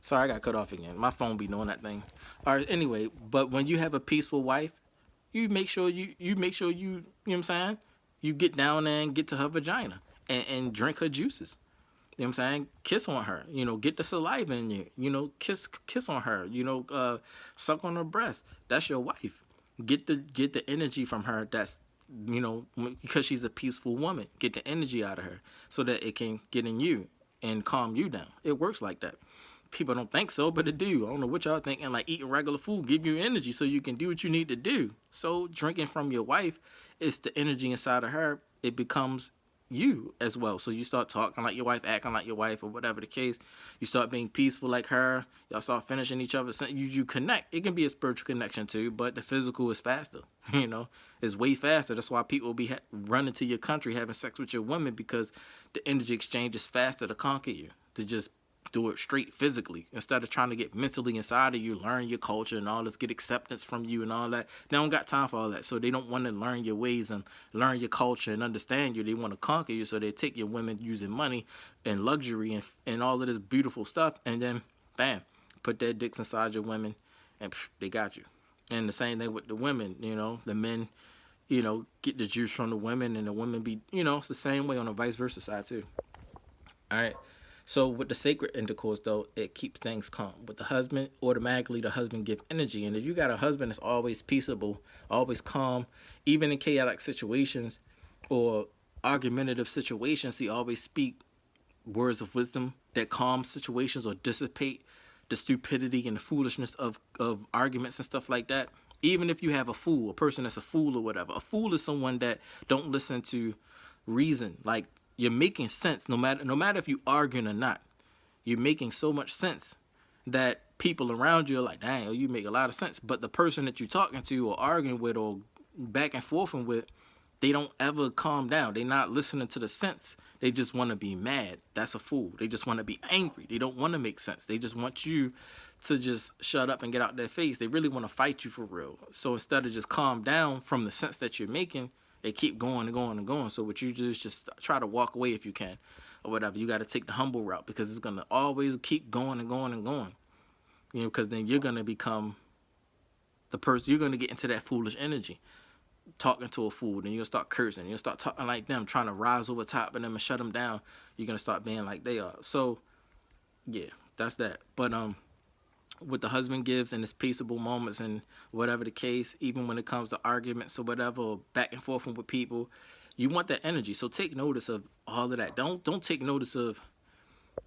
Sorry, I got cut off again. My phone be doing that thing. All right, anyway, but when you have a peaceful wife, you know what I'm saying? You get down there and get to her vagina and drink her juices. You know what I'm saying? Kiss on her, get the saliva in you, kiss on her, suck on her breast. That's your wife. Get the energy from her. That's because she's a peaceful woman. Get the energy out of her so that it can get in you and calm you down. It works like that. People don't think so, but it do. I don't know what y'all thinking. Like eating regular food give you energy so you can do what you need to do. So drinking from your wife, it's the energy inside of her. It becomes you as well. So you start talking like your wife, acting like your wife, or whatever the case. You start being peaceful like her. Y'all start finishing each other. You connect. It can be a spiritual connection too, but the physical is faster. It's way faster. That's why people be running to your country having sex with your women, because the energy exchange is faster to conquer you. To just do it straight physically instead of trying to get mentally inside of you, learn your culture and all this, get acceptance from you and all that. They don't got time for all that, so they don't want to learn your ways and learn your culture and understand you. They want to conquer you, so they take your women using money and luxury and all of this beautiful stuff, and then bam, put their dicks inside your women, and they got you. And the same thing with the women. The men get the juice from the women, and the women be it's the same way on the vice versa side too. All right. So with the sacred intercourse, though, it keeps things calm. With the husband, automatically the husband give energy. And if you got a husband that's always peaceable, always calm, even in chaotic situations or argumentative situations, he always speak words of wisdom that calm situations or dissipate the stupidity and the foolishness of arguments and stuff like that. Even if you have a person that's a fool or whatever. A fool is someone that don't listen to reason. Like, you're making sense no matter if you arguing or not. You're making so much sense that people around you are like, dang, you make a lot of sense. But the person that you're talking to or arguing with or back and forth with, they don't ever calm down. They're not listening to the sense. They just want to be mad. That's a fool. They just want to be angry. They don't want to make sense. They just want you to just shut up and get out their face. They really want to fight you for real. So instead of just calm down from the sense that you're making, they keep going and going and going. So what you do is just try to walk away if you can, or whatever. You got to take the humble route, because it's gonna always keep going and going and going. Because then you're gonna become the person. You're gonna get into that foolish energy, talking to a fool. Then you'll start cursing. You'll start talking like them, trying to rise over top of them and shut them down. You're gonna start being like they are. So yeah, that's that. But what the husband gives in his peaceable moments and whatever the case, even when it comes to arguments or whatever, or back and forth with people, you want that energy. So take notice of all of that. Don't take notice of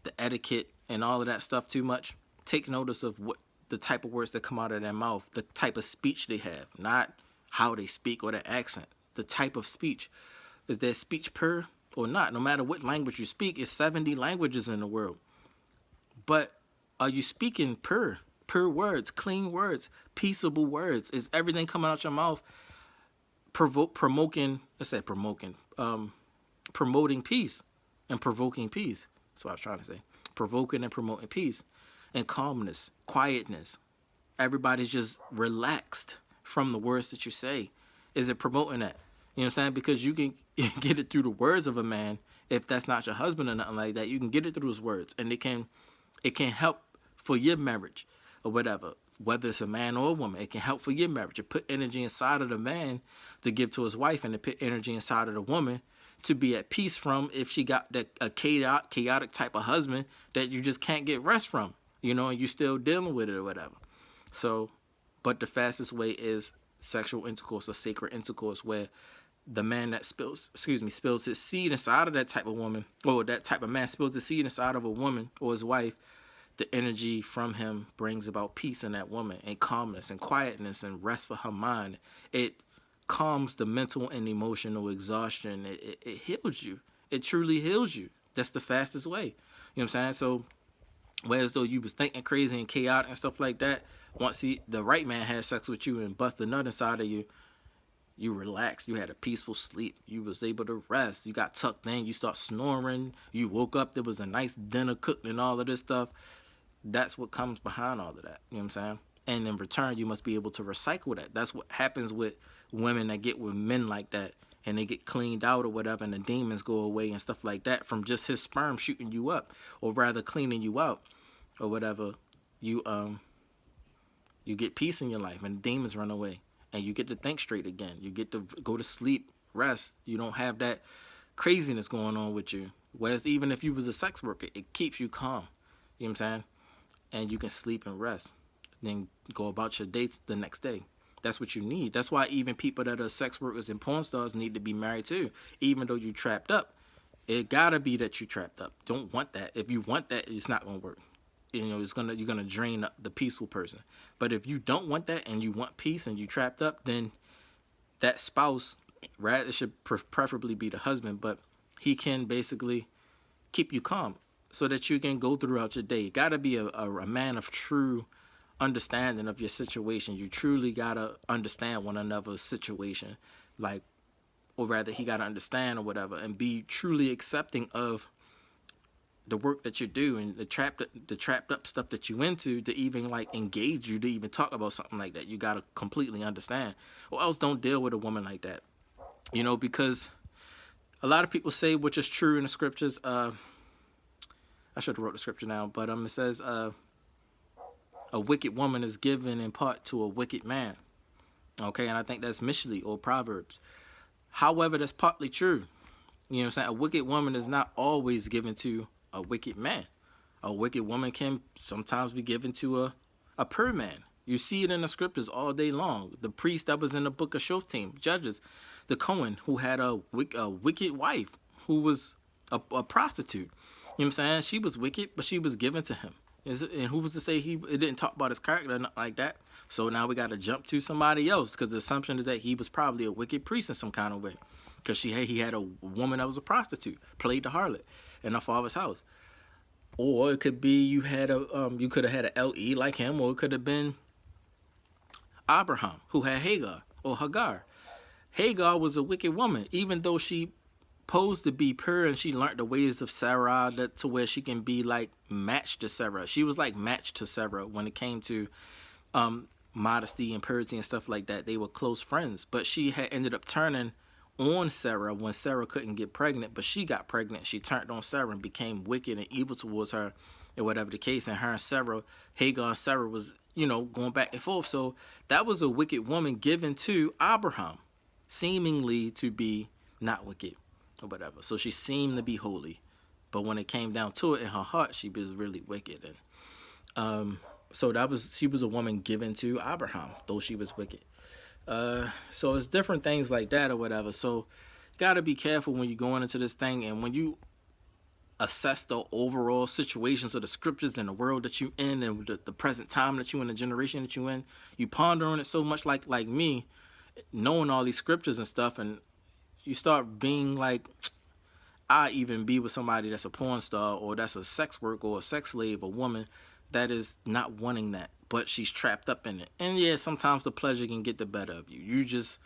the etiquette and all of that stuff too much. Take notice of what the type of words that come out of their mouth, the type of speech they have, not how they speak or their accent. The type of speech. Is their speech pure or not? No matter what language you speak, it's 70 languages in the world. But are you speaking pure words, clean words, peaceable words? Is everything coming out your mouth promoting peace and provoking peace? That's what I was trying to say. Provoking and promoting peace and calmness, quietness. Everybody's just relaxed from the words that you say. Is it promoting that? You know what I'm saying? Because you can get it through the words of a man. If that's not your husband or nothing like that, you can get it through his words, and it can help for your marriage or whatever, whether it's a man or a woman. It can help for your marriage. It put energy inside of the man to give to his wife, and it put energy inside of the woman to be at peace from if she got a chaotic type of husband that you just can't get rest from, and you still dealing with it or whatever. So, but the fastest way is sexual intercourse or sacred intercourse, where the man that spills his seed inside of that type of woman, or that type of man spills the seed inside of a woman or his wife. The energy from him brings about peace in that woman, and calmness and quietness and rest for her mind. It calms the mental and emotional exhaustion. It heals you. It truly heals you. That's the fastest way. You know what I'm saying? So, whereas though you was thinking crazy and chaotic and stuff like that, once the right man had sex with you and bust a nut inside of you, you relaxed. You had a peaceful sleep. You was able to rest. You got tucked in. You start snoring. You woke up. There was a nice dinner cooked and all of this stuff. That's what comes behind all of that. You know what I'm saying? And in return, you must be able to recycle that. That's what happens with women that get with men like that, and they get cleaned out or whatever, and the demons go away and stuff like that from just his sperm shooting you up, or rather cleaning you out or whatever. you you get peace in your life, and demons run away, and you get to think straight again. You get to go to sleep, rest. You don't have that craziness going on with you. Whereas even if you was a sex worker, it keeps you calm. You know what I'm saying? And you can sleep and rest. Then go about your dates the next day. That's what you need. That's why even people that are sex workers and porn stars need to be married too. Even though you trapped up, it gotta be that you trapped up. Don't want that. If you want that, it's not gonna work. You know, you're gonna drain up the peaceful person. But if you don't want that and you want peace and you trapped up, then that spouse, right? It should preferably be the husband, but he can basically keep you calm so that you can go throughout your day. You gotta be a man of true understanding of your situation. You truly gotta understand one another's situation, like, or rather, he gotta understand or whatever, and be truly accepting of the work that you do and the trapped up stuff that you into to even like engage you to even talk about something like that. You gotta completely understand, or else don't deal with a woman like that. You know, because a lot of people say, which is true in the scriptures. I should have wrote the scripture down, but it says, a wicked woman is given in part to a wicked man. Okay, and I think that's Mishlei or Proverbs. However, that's partly true. You know what I'm saying? A wicked woman is not always given to a wicked man. A wicked woman can sometimes be given to a pure man. You see it in the scriptures all day long. The priest that was in the book of Shoftim, Judges, the Cohen, who had a wicked wife who was a prostitute. You know what I'm saying? She was wicked, but she was given to him. And who was to say it didn't talk about his character like that? So now we got to jump to somebody else, because the assumption is that he was probably a wicked priest in some kind of way, because he had a woman that was a prostitute, played the harlot in her father's house. Or it could be you could have had an Le like him, or it could have been Abraham, who had Hagar or Hagar. Hagar was a wicked woman, even though she posed to be pure and she learned the ways of Sarah to where she can be like matched to Sarah. She was like matched to Sarah when it came to modesty and purity and stuff like that. They were close friends, but she had ended up turning on Sarah when Sarah couldn't get pregnant, but she got pregnant. She turned on Sarah and became wicked and evil towards her, or whatever the case. And her and Sarah, Hagar and Sarah was, going back and forth. So that was a wicked woman given to Abraham, seemingly to be not wicked or whatever. So she seemed to be holy, but when it came down to it, in her heart, she was really wicked. And so she was a woman given to Abraham, though she was wicked. So it's different things like that or whatever. So you got to be careful when you're going into this thing, and when you assess the overall situations of the scriptures and the world that you in, and the present time that you in, the generation that you in, you ponder on it so much, like me, knowing all these scriptures and stuff, and you start being like, I even be with somebody that's a porn star, or that's a sex worker, or a sex slave, a woman that is not wanting that, but she's trapped up in it. And yeah, sometimes the pleasure can get the better of you. You just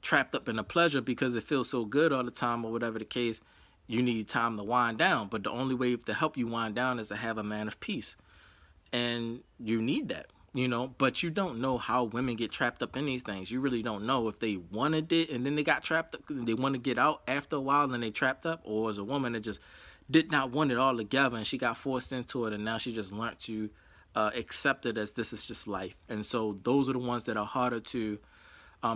trapped up in the pleasure because it feels so good all the time, or whatever the case. You need time to wind down, but the only way to help you wind down is to have a man of peace. And you need that, but you don't know how women get trapped up in these things. You really don't know if they wanted it and then they got trapped up, they want to get out after a while and they trapped up, or as a woman that just did not want it all together and she got forced into it, and now she just learned to accept it as this is just life. And so those are the ones that are harder to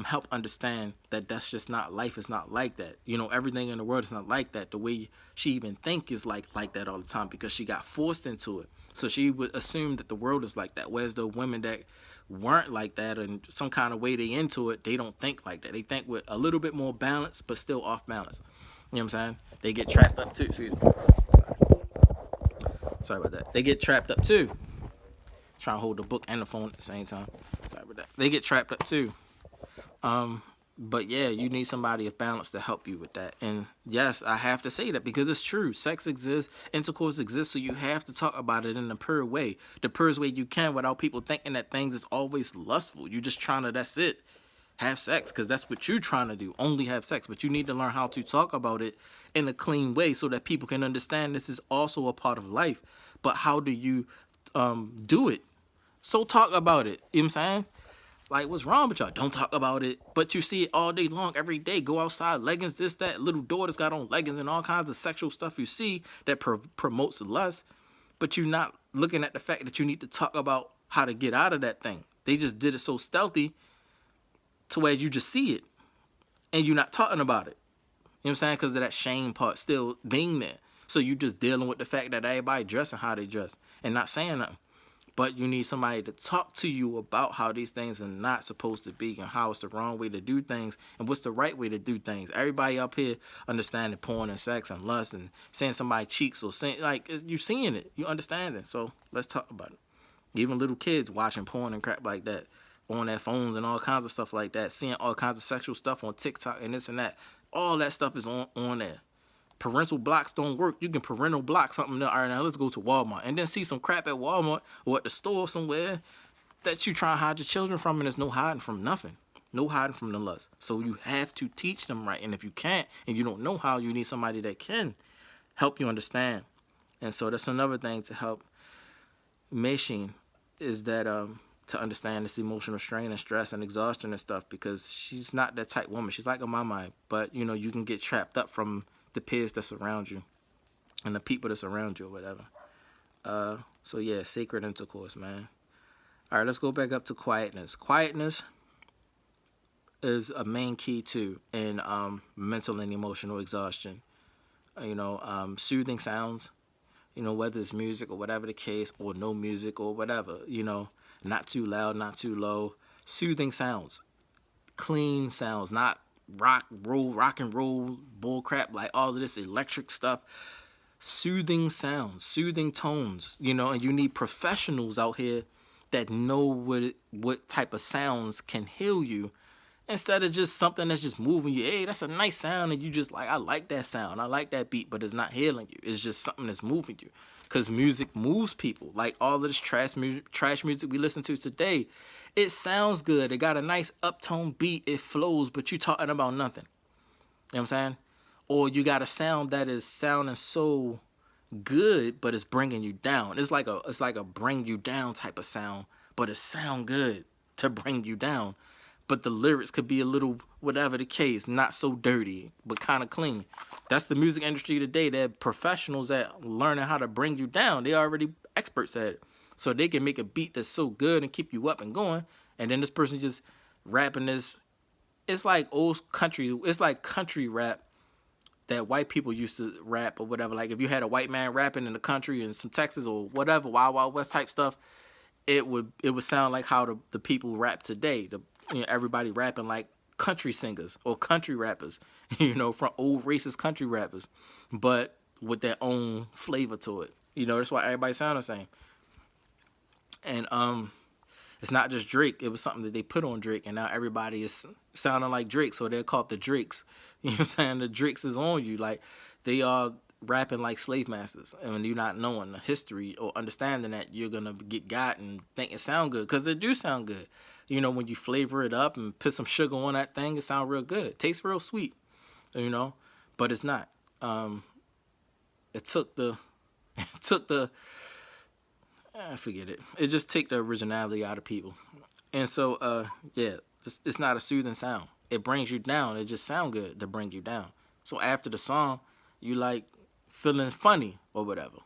help understand that that's just not life. It's not like that. Everything in the world is not like that. The way she even think is like that all the time, because she got forced into it. So she would assume that the world is like that. Whereas the women that weren't like that, and some kind of way they into it, they don't think like that. They think with a little bit more balance, but still off balance. You know what I'm saying? They get trapped up too. Excuse me. Sorry about that. They get trapped up too. Trying to hold the book and the phone at the same time. Sorry about that. They get trapped up too. But yeah, you need somebody of balance to help you with that. And yes, I have to say that because it's true. Sex exists, intercourse exists, so you have to talk about it in the pure way. The purest way you can, without people thinking that things is always lustful. You're just trying to, that's it, have sex, because that's what you're trying to do, only have sex. But you need to learn how to talk about it in a clean way so that people can understand this is also a part of life. But how do you do it? So talk about it. You know what I'm saying? Like, what's wrong with y'all? Don't talk about it. But you see it all day long, every day. Go outside, leggings, this, that. Little daughters got on leggings and all kinds of sexual stuff you see that promotes lust. But you're not looking at the fact that you need to talk about how to get out of that thing. They just did it so stealthy to where you just see it and you're not talking about it. You know what I'm saying? Because of that shame part still being there. So you just dealing with the fact that everybody dressing how they dress and not saying nothing. But you need somebody to talk to you about how these things are not supposed to be and how it's the wrong way to do things and what's the right way to do things. Everybody up here understanding porn and sex and lust and saying somebody cheeks or saying, like, you seeing it, you understand it. So let's talk about it. Even little kids watching porn and crap like that on their phones and all kinds of stuff like that, seeing all kinds of sexual stuff on TikTok and this and that. All that stuff is on there. Parental blocks don't work. You can parental block something. All right, now let's go to Walmart and then see some crap at Walmart or at the store somewhere that you try to hide your children from, and there's no hiding from nothing. No hiding from the lust. So you have to teach them right. And if you can't and you don't know how, you need somebody that can help you understand. And so that's another thing to help Machine is that to understand this emotional strain and stress and exhaustion and stuff, because she's not that type woman. She's like a mama, but you know, you can get trapped up from the peers that surround you and the people that surround you or whatever. So yeah, sacred intercourse, man. All right, let's go back up to quietness. Quietness is a main key too in mental and emotional exhaustion. Soothing sounds, whether it's music or whatever the case, or no music or whatever, not too loud, not too low. Soothing sounds, clean sounds, not rock and roll bull crap, like all of this electric stuff. Soothing sounds, soothing tones, and you need professionals out here that know what type of sounds can heal you, instead of just something that's just moving you. Hey, that's a nice sound, and you just like, I like that sound, I like that beat, but it's not healing you. It's just something that's moving you, because music moves people. Like all of this trash music we listen to today, it sounds good. It got a nice uptone beat. It flows, but you talking about nothing. You know what I'm saying? Or you got a sound that is sounding so good, but it's bringing you down. It's like a bring you down type of sound, but it sound good to bring you down. But the lyrics could be a little, whatever the case, not so dirty, but kind of clean. That's the music industry today. They're professionals at learning how to bring you down. They're already experts at it. So they can make a beat that's so good and keep you up and going. And then this person just rapping this. It's like old country. It's like country rap that white people used to rap or whatever. Like if you had a white man rapping in the country in some Texas or whatever, Wild Wild West type stuff, it would sound like how the people rap today. Everybody rapping like country singers or country rappers, from old racist country rappers, but with their own flavor to it. That's why everybody sound the same. And it's not just Drake. It was something that they put on Drake, and now everybody is sounding like Drake, so they're called the Drakes. You know what I'm saying? The Drakes is on you. Like, they are rapping like slave masters. And when you're not knowing the history or understanding that, you're going to get got and think it sound good, because it do sound good. When you flavor it up and put some sugar on that thing, it sound real good. It tastes real sweet, but it's not. It took the forget it. It just take the originality out of people. And so, it's not a soothing sound. It brings you down. It just sound good to bring you down. So after the song, you like feeling funny or whatever.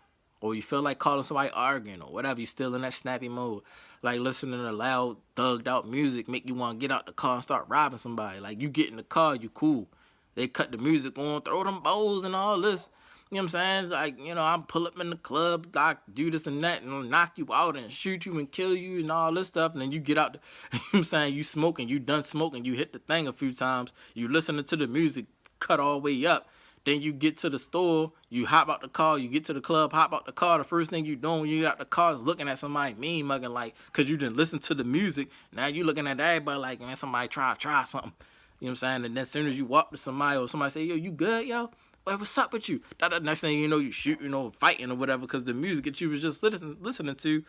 Or you feel like calling somebody arguing or whatever. You still in that snappy mode. Like listening to loud, thugged out music make you want to get out the car and start robbing somebody. Like you get in the car, you cool. They cut the music on, throw them bows and all this. You know what I'm saying? Like, I pull up in the club, like, do this and that, and knock you out and shoot you and kill you and all this stuff. And then you get out, you know what I'm saying? You smoking, you done smoking, you hit the thing a few times, you listening to the music, cut all the way up. Then you get to the store, you hop out the car, you get to the club, hop out the car. The first thing you doing when you get out the car is looking at somebody mean mugging, like, because you didn't listen to the music. Now you looking at everybody like, man, somebody try something. You know what I'm saying? And then as soon as you walk to somebody or somebody say, yo, you good, yo? Well, what's up with you? The next thing you know, you shooting or fighting or whatever, because the music that you was just listening to,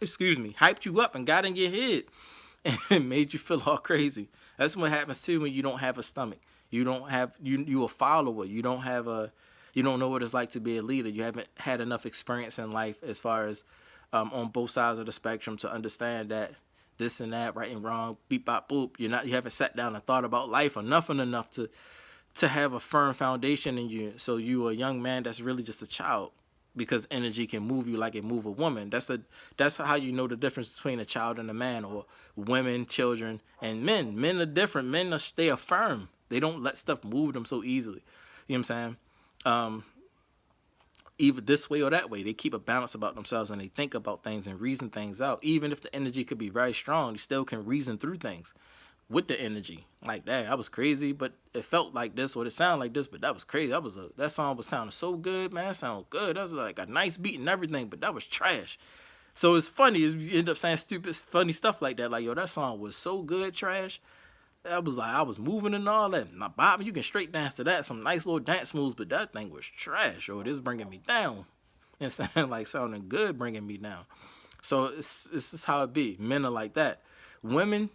hyped you up and got in your head and made you feel all crazy. That's what happens too when you don't have a stomach. You don't have you a follower. You don't know what it's like to be a leader. You haven't had enough experience in life as far as on both sides of the spectrum to understand that this and that, right and wrong, beep bop boop. You haven't sat down and thought about life enough to have a firm foundation in you. So you a young man that's really just a child. because energy can move you like it move a woman. That's how you know the difference between a child and a man, or women, children, and men. Men are different. Men they are firm. They don't let stuff move them so easily. You know what I'm saying? Either this way or that way. They keep a balance about themselves and they think about things and reason things out. Even if the energy could be very strong, they still can reason through things with the energy. Like that was crazy, but it felt like this or it sounded like this, but that was crazy. That song was sounding so good, man. It sounded good. That was like a nice beat and everything, but that was trash. So it's funny. You end up saying stupid, funny stuff like that. Like, yo, that song was so good, trash. That was like, I was moving and all that. Now, Bob, you can straight dance to that. Some nice little dance moves, but that thing was trash. Or this bringing me down. It sounded like sounding good, bringing me down. So it's just how it be. Men are like that. Women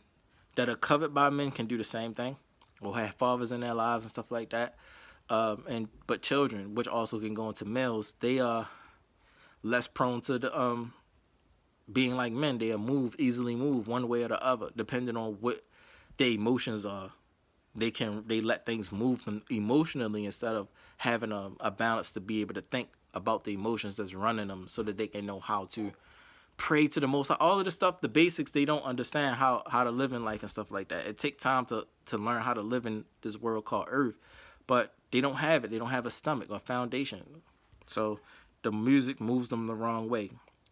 that are covered by men can do the same thing, or have fathers in their lives and stuff like that. But children, which also can go into males, they are less prone to the being like men. They are easily move one way or the other, depending on what their emotions are. They let things move them emotionally instead of having a balance to be able to think about the emotions that's running them, so that they can know how to pray to the Most High. All of the stuff, the basics, they don't understand how to live in life and stuff like that. It takes time to learn how to live in this world called Earth, but they don't have it. They don't have a stomach or foundation. So the music moves them the wrong way.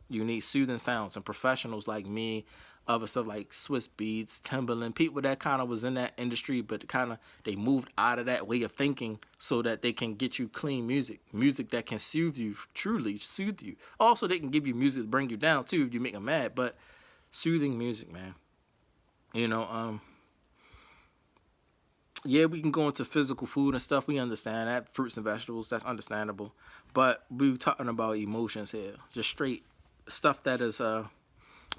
You need soothing sounds, and professionals like me, other stuff like Swiss Beats, Timberland, people that kind of was in that industry, but kind of they moved out of that way of thinking so that they can get you clean music that can soothe you, truly soothe you. Also, they can give you music to bring you down too if you make them mad, but soothing music, man. You know, yeah, we can go into physical food and stuff. We understand that. Fruits and vegetables, that's understandable. But we were talking about emotions here. Just straight stuff that is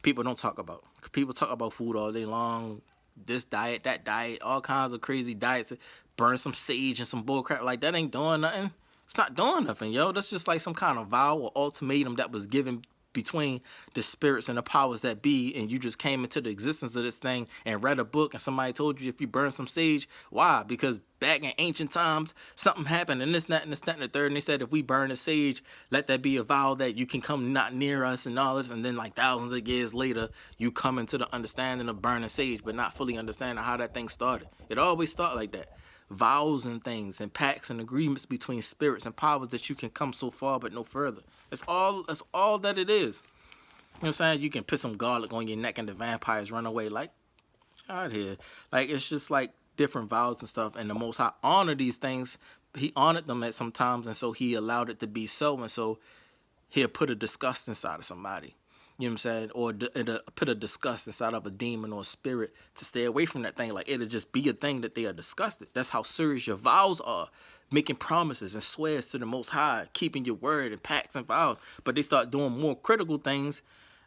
people don't talk about. People talk about food all day long. This diet, that diet, all kinds of crazy diets. Burn some sage and some bullcrap. Like, that ain't doing nothing. It's not doing nothing, yo. That's just like some kind of vow or ultimatum that was given between the spirits and the powers that be, and you just came into the existence of this thing and read a book, and somebody told you if you burn some sage, why? Because back in ancient times, something happened, and this, that, and the third, and they said if we burn the sage, let that be a vow that you can come not near us and all this, and then like thousands of years later, you come into the understanding of burning sage, but not fully understanding how that thing started. It always started like that. Vows and things and pacts and agreements between spirits and powers that you can come so far but no further. That's all that it is. You know what I'm saying? You can put some garlic on your neck and the vampires run away. Like, out here. Like, it's just like different vows and stuff. And the Most High honored these things. He honored them at some times, and so he allowed it to be so. And so he'll put a disgust inside of somebody. You know what I'm saying? Or put a disgust inside of a demon or a spirit to stay away from that thing. Like, it'll just be a thing that they are disgusted. That's how serious your vows are. Making promises and swears to the Most High, keeping your word and pacts and vows. But they start doing more critical things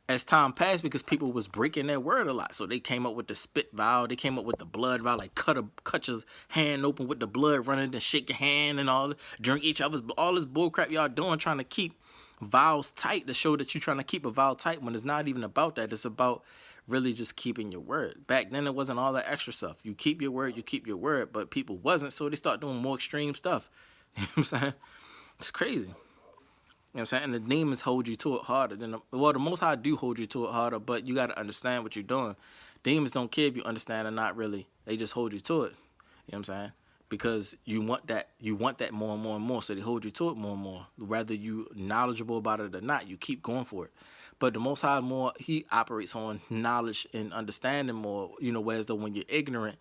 as time passed because people was breaking their word a lot. So they came up with the spit vow. They came up with the blood vow, like cut your hand open with the blood running and shake your hand and all. Drink each other's, all this bullcrap y'all doing, trying to keep vows tight to show that you're trying to keep a vow tight when it's not even about that. It's about really just keeping your word. Back then, it wasn't all that extra stuff. You keep your word, but people wasn't, so they start doing more extreme stuff. You know what I'm saying? It's crazy. You know what I'm saying? And the demons hold you to it harder than the Most High do hold you to it harder, but you got to understand what you're doing. Demons don't care if you understand or not, really. They just hold you to it. You know what I'm saying? Because you want that more and more and more, so they hold you to it more and more. Whether you knowledgeable about it or not, you keep going for it. But the Most High more, he operates on knowledge and understanding more, whereas though when you're ignorant,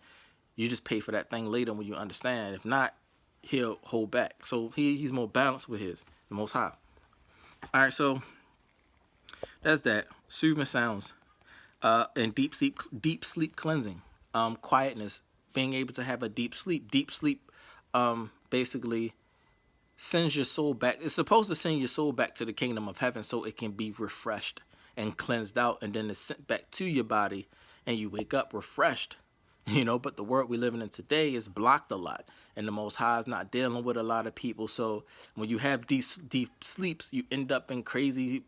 you just pay for that thing later when you understand. If not, he'll hold back. So he's more balanced with the Most High. All right, so that's that. Soothing sounds, and deep sleep cleansing, quietness, being able to have a deep sleep. Deep sleep, basically sends your soul back. It's supposed to send your soul back to the kingdom of heaven so it can be refreshed and cleansed out, and then it's sent back to your body, and you wake up refreshed. But the world we're living in today is blocked a lot, and the Most High is not dealing with a lot of people. So when you have deep sleeps, you end up in crazy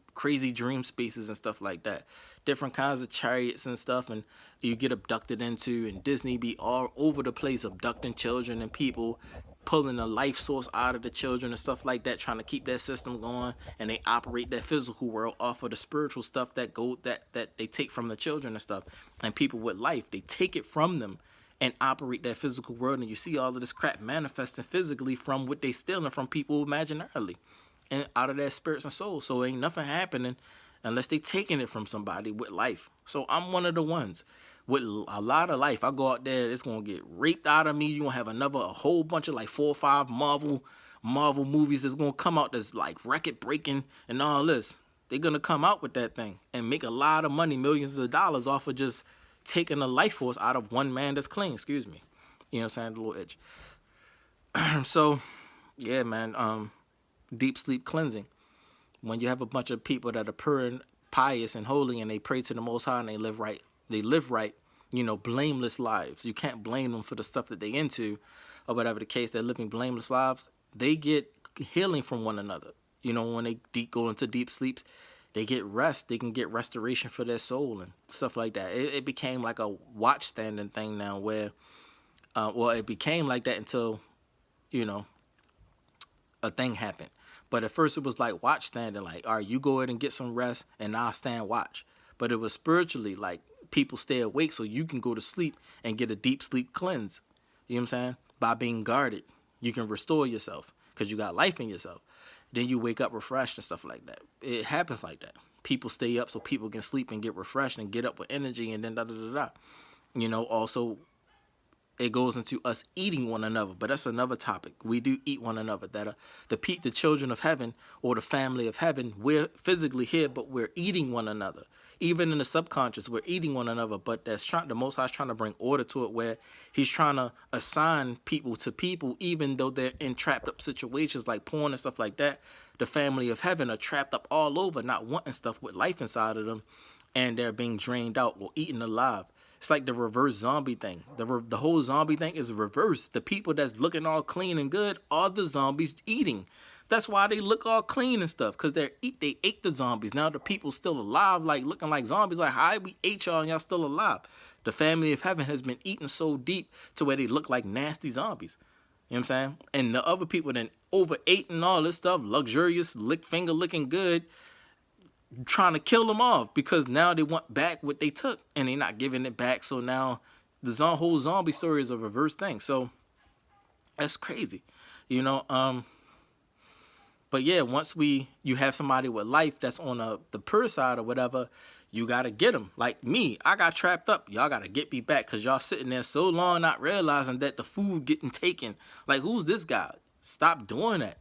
dream spaces and stuff like that. Different kinds of chariots and stuff, and you get abducted into, and Disney be all over the place abducting children and people pulling the life source out of the children and stuff like that, trying to keep that system going, and they operate that physical world off of the spiritual stuff that they take from the children and stuff. And people with life, they take it from them and operate that physical world, and you see all of this crap manifesting physically from what they stealing from people imaginarily and out of their spirits and souls. So ain't nothing happening unless they taking it from somebody with life. So I'm one of the ones with a lot of life. I go out there, it's gonna get raped out of me. You gonna have a whole bunch of like 4 or 5 Marvel movies that's gonna come out that's like record breaking and all this. They're gonna come out with that thing and make a lot of money, millions of dollars off of just taking the life force out of one man that's clean. Excuse me. You know what I'm saying? A little itch. So yeah, man, deep sleep cleansing. When you have a bunch of people that are pure and pious and holy and they pray to the Most High and they live right, blameless lives. You can't blame them for the stuff that they into or whatever the case. They're living blameless lives. They get healing from one another. When they go into deep sleeps, they get rest. They can get restoration for their soul and stuff like that. It became like a watch standing thing now where, it became like that until, a thing happened. But at first it was like watch standing, like, all right, you go ahead and get some rest and I'll stand watch. But it was spiritually like people stay awake so you can go to sleep and get a deep sleep cleanse. You know what I'm saying? By being guarded, you can restore yourself because you got life in yourself. Then you wake up refreshed and stuff like that. It happens like that. People stay up so people can sleep and get refreshed and get up with energy and then da-da-da-da. Also, it goes into us eating one another, but that's another topic. We do eat one another. That the children of heaven or the family of heaven, we're physically here, but we're eating one another. Even in the subconscious, we're eating one another. But the Most High is trying to bring order to it, where He's trying to assign people to people, even though they're in trapped up situations like porn and stuff like that. The family of heaven are trapped up all over, not wanting stuff with life inside of them, and they're being drained out or eaten alive. It's like the reverse zombie thing. The whole zombie thing is reversed. The people that's looking all clean and good are the zombies eating. That's why they look all clean and stuff, because they ate the zombies. Now the people still alive, like looking like zombies, like, hi, we ate y'all and y'all still alive. The family of heaven has been eaten so deep to where they look like nasty zombies. You know what I'm saying? And the other people then overate and all this stuff, luxurious, finger looking good, trying to kill them off because now they want back what they took and they're not giving it back. So now the whole zombie story is a reverse thing. So that's crazy, But yeah, once you have somebody with life that's on the pure side or whatever, you got to get them. Like me, I got trapped up. Y'all got to get me back because y'all sitting there so long not realizing that the food getting taken. Like, who's this guy? Stop doing that.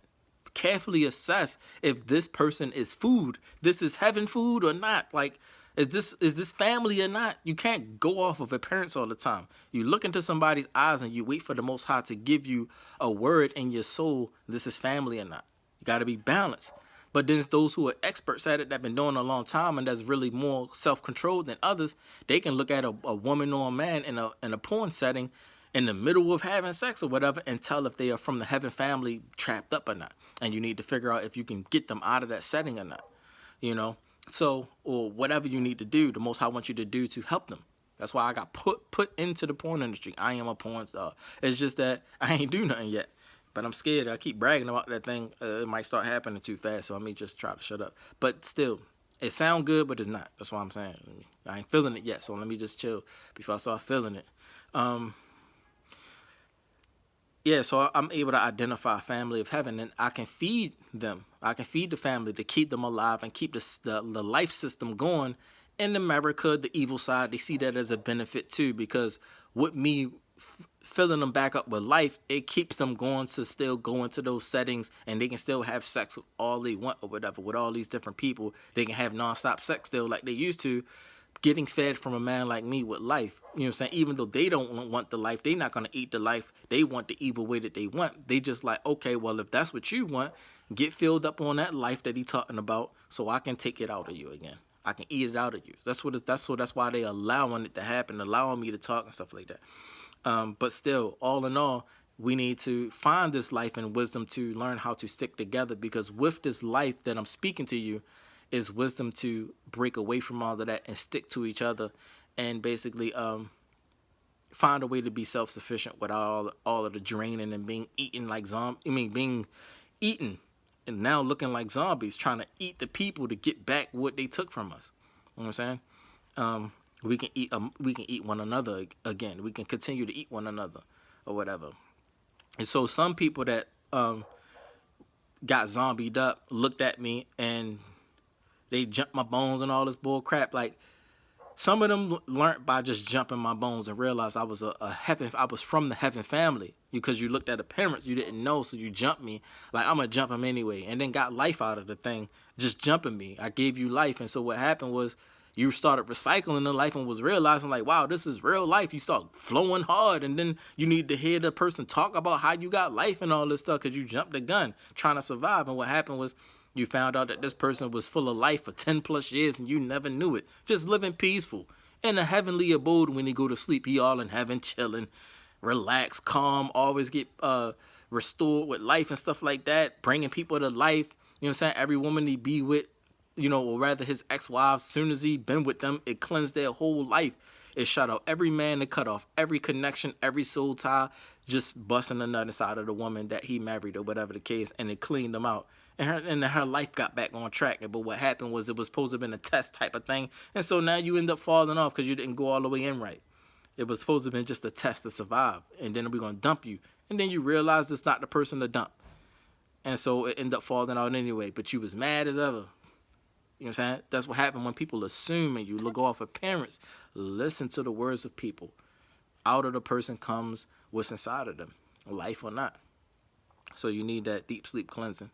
Carefully assess if this person is food. This is heaven food or not. Like, is this family or not? You can't go off of appearance all the time. You look into somebody's eyes and you wait for the Most High to give you a word in your soul. This is family or not. You got to be balanced. But then those who are experts at it that have been doing it a long time and that's really more self-controlled than others, they can look at a woman or a man in a porn setting in the middle of having sex or whatever and tell if they are from the heaven family trapped up or not. And you need to figure out if you can get them out of that setting or not, So, or whatever you need to do, the Most High wants you to do to help them. That's why I got put into the porn industry. I am a porn star. It's just that I ain't do nothing yet. But I'm scared. I keep bragging about that thing. It might start happening too fast, so let me just try to shut up. But still, it sounds good, but it's not. That's what I'm saying. I ain't feeling it yet, so let me just chill before I start feeling it. So I'm able to identify a family of heaven, and I can feed them. I can feed the family to keep them alive and keep the life system going. In America, the evil side, they see that as a benefit too, because with me filling them back up with life, it keeps them going to still go into those settings, and they can still have sex with all they want or whatever, with all these different people. They can have nonstop sex still like they used to, getting fed from a man like me with life. You know what I'm saying? Even though they don't want the life, they're not going to eat the life. They want the evil way that they want. They just like, okay, well, if that's what you want, get filled up on that life that he's talking about so I can take it out of you again. I can eat it out of you. That's why they allowing it to happen, allowing me to talk and stuff like that. But still, all in all, we need to find this life and wisdom to learn how to stick together, because with this life that I'm speaking to you is wisdom to break away from all of that and stick to each other and basically find a way to be self-sufficient without all of the draining and being eaten like being eaten and now looking like zombies, trying to eat the people to get back what they took from us. You know what I'm saying? We can eat one another again. We can continue to eat one another or whatever. And so some people that got zombied up looked at me and they jumped my bones and all this bull crap. Like, some of them learned by just jumping my bones and realized I was I was from the heaven family. Because you looked at the parents, you didn't know, so you jumped me. Like, I'm gonna jump him anyway, and then got life out of the thing, just jumping me. I gave you life, and so what happened was you started recycling the life and was realizing like, wow, this is real life. You start flowing hard, and then you need to hear the person talk about how you got life and all this stuff because you jumped the gun trying to survive. And what happened was you found out that this person was full of life for 10 plus years and you never knew it. Just living peaceful in a heavenly abode. When he go to sleep, he all in heaven, chilling, relaxed, calm, always get restored with life and stuff like that, bringing people to life. You know what I'm saying? Every woman he be with, or rather his ex-wives, as soon as he been with them, it cleansed their whole life. It shut out every man to cut off every connection, every soul tie, just busting a nut inside of the woman that he married or whatever the case, and it cleaned them out. And her life got back on track. But what happened was it was supposed to have been a test type of thing. And so now you end up falling off because you didn't go all the way in right. It was supposed to have been just a test to survive. And then we're going to dump you. And then you realize it's not the person to dump. And so it ended up falling out anyway. But you was mad as ever. You know what I'm saying? That's what happened when people assume and you look off appearance. Listen to the words of people. Out of the person comes what's inside of them, life or not. So you need that deep sleep cleansing.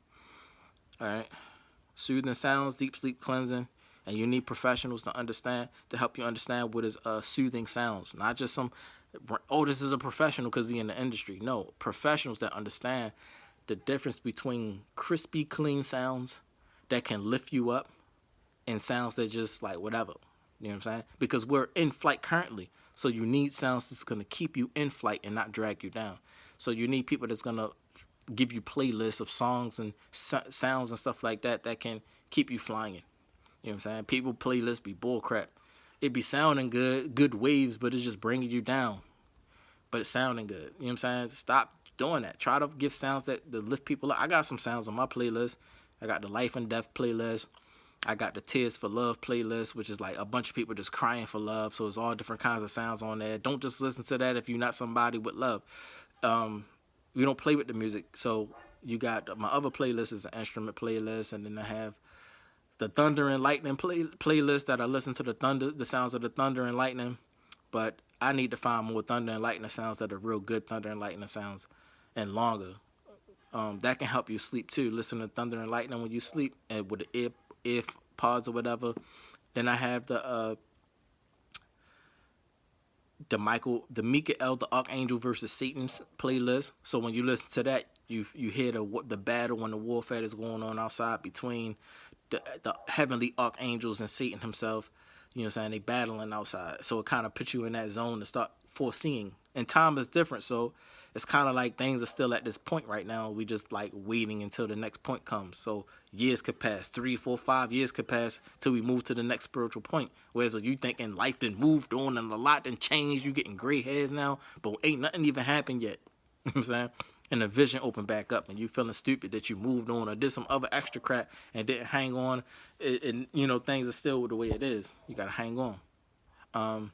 All right, soothing sounds, deep sleep cleansing, and you need professionals to help you understand what is soothing sounds. Not just this is a professional because he's in the industry. No, professionals that understand the difference between crispy, clean sounds that can lift you up and sounds that just like whatever. You know what I'm saying? Because we're in flight currently, so you need sounds that's gonna keep you in flight and not drag you down. So you need people that's gonna give you playlists of songs and sounds and stuff like that that can keep you flying. You know what I'm saying? People playlists be bullcrap. It be sounding good waves, but it's just bringing you down. But it's sounding good. You know what I'm saying? Stop doing that. Try to give sounds that lift people up. I got some sounds on my playlist. I got the Life and Death playlist. I got the Tears for Love playlist, which is like a bunch of people just crying for love. So it's all different kinds of sounds on there. Don't just listen to that if you're not somebody with love. We don't play with the music. So you got my other playlist is an instrument playlist, and then I have the Thunder and Lightning playlist that I listen to the sounds of the thunder and lightning. But I need to find more thunder and lightning sounds that are real good thunder and lightning sounds and longer. That can help you sleep too. Listen to thunder and lightning when you sleep and with the ear pods or whatever. Then I have the Mikael the Archangel versus Satan's playlist. So when you listen to that, you hear the battle when the warfare is going on outside between the heavenly archangels and Satan himself. You know what I'm saying? They battling outside. So it kind of puts you in that zone to start foreseeing. And time is different, so it's kind of like things are still at this point right now. We just like waiting until the next point comes. So years could pass, 3, 4, 5 years could pass till we move to the next spiritual point. Whereas you thinking life done moved on and a lot done changed, you getting gray hairs now, but ain't nothing even happened yet. You know what I'm saying? And the vision opened back up and you feeling stupid that you moved on or did some other extra crap and didn't hang on. And things are still the way it is. You got to hang on.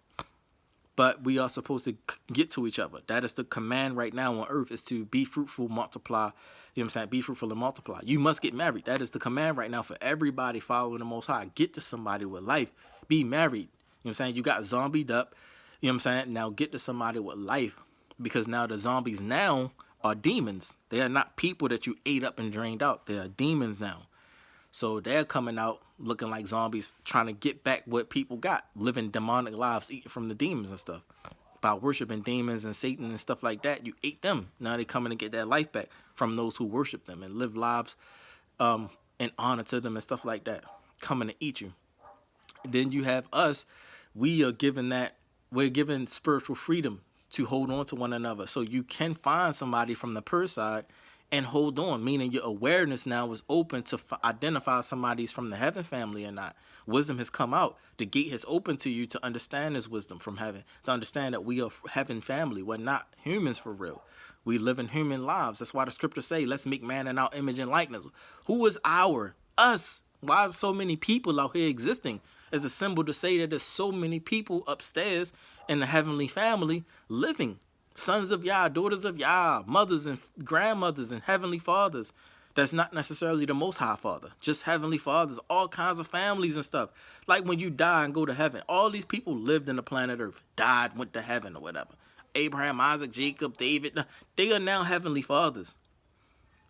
But we are supposed to get to each other. That is the command right now on earth, is to be fruitful, multiply. You know what I'm saying? Be fruitful and multiply. You must get married. That is the command right now for everybody following the Most High. Get to somebody with life. Be married. You know what I'm saying? You got zombied up. You know what I'm saying? Now get to somebody with life. Because now the zombies now are demons. They are not people that you ate up and drained out. They are demons now. So they're coming out looking like zombies, trying to get back what people got, living demonic lives, eating from the demons and stuff. By worshiping demons and Satan and stuff like that, you ate them. Now they're coming to get that life back from those who worship them and live lives in honor to them and stuff like that, coming to eat you. Then you have us. We're given spiritual freedom to hold on to one another. So you can find somebody from the pure side and hold on, meaning your awareness now is open to identify somebody's from the heaven family or not. Wisdom has come out. The gate has opened to you to understand this wisdom from heaven, to understand that we are heaven family. We're not humans for real. We live in human lives. That's why the scriptures say, let's make man in our image and likeness. Who is us? Why is so many people out here existing? As a symbol to say that there's so many people upstairs in the heavenly family living. Sons of Yah, daughters of Yah, mothers and grandmothers and heavenly fathers. That's not necessarily the Most High Father, just heavenly fathers, all kinds of families and stuff. Like when you die and go to heaven, all these people lived in the planet Earth, died, went to heaven or whatever. Abraham, Isaac, Jacob, David, they are now heavenly fathers.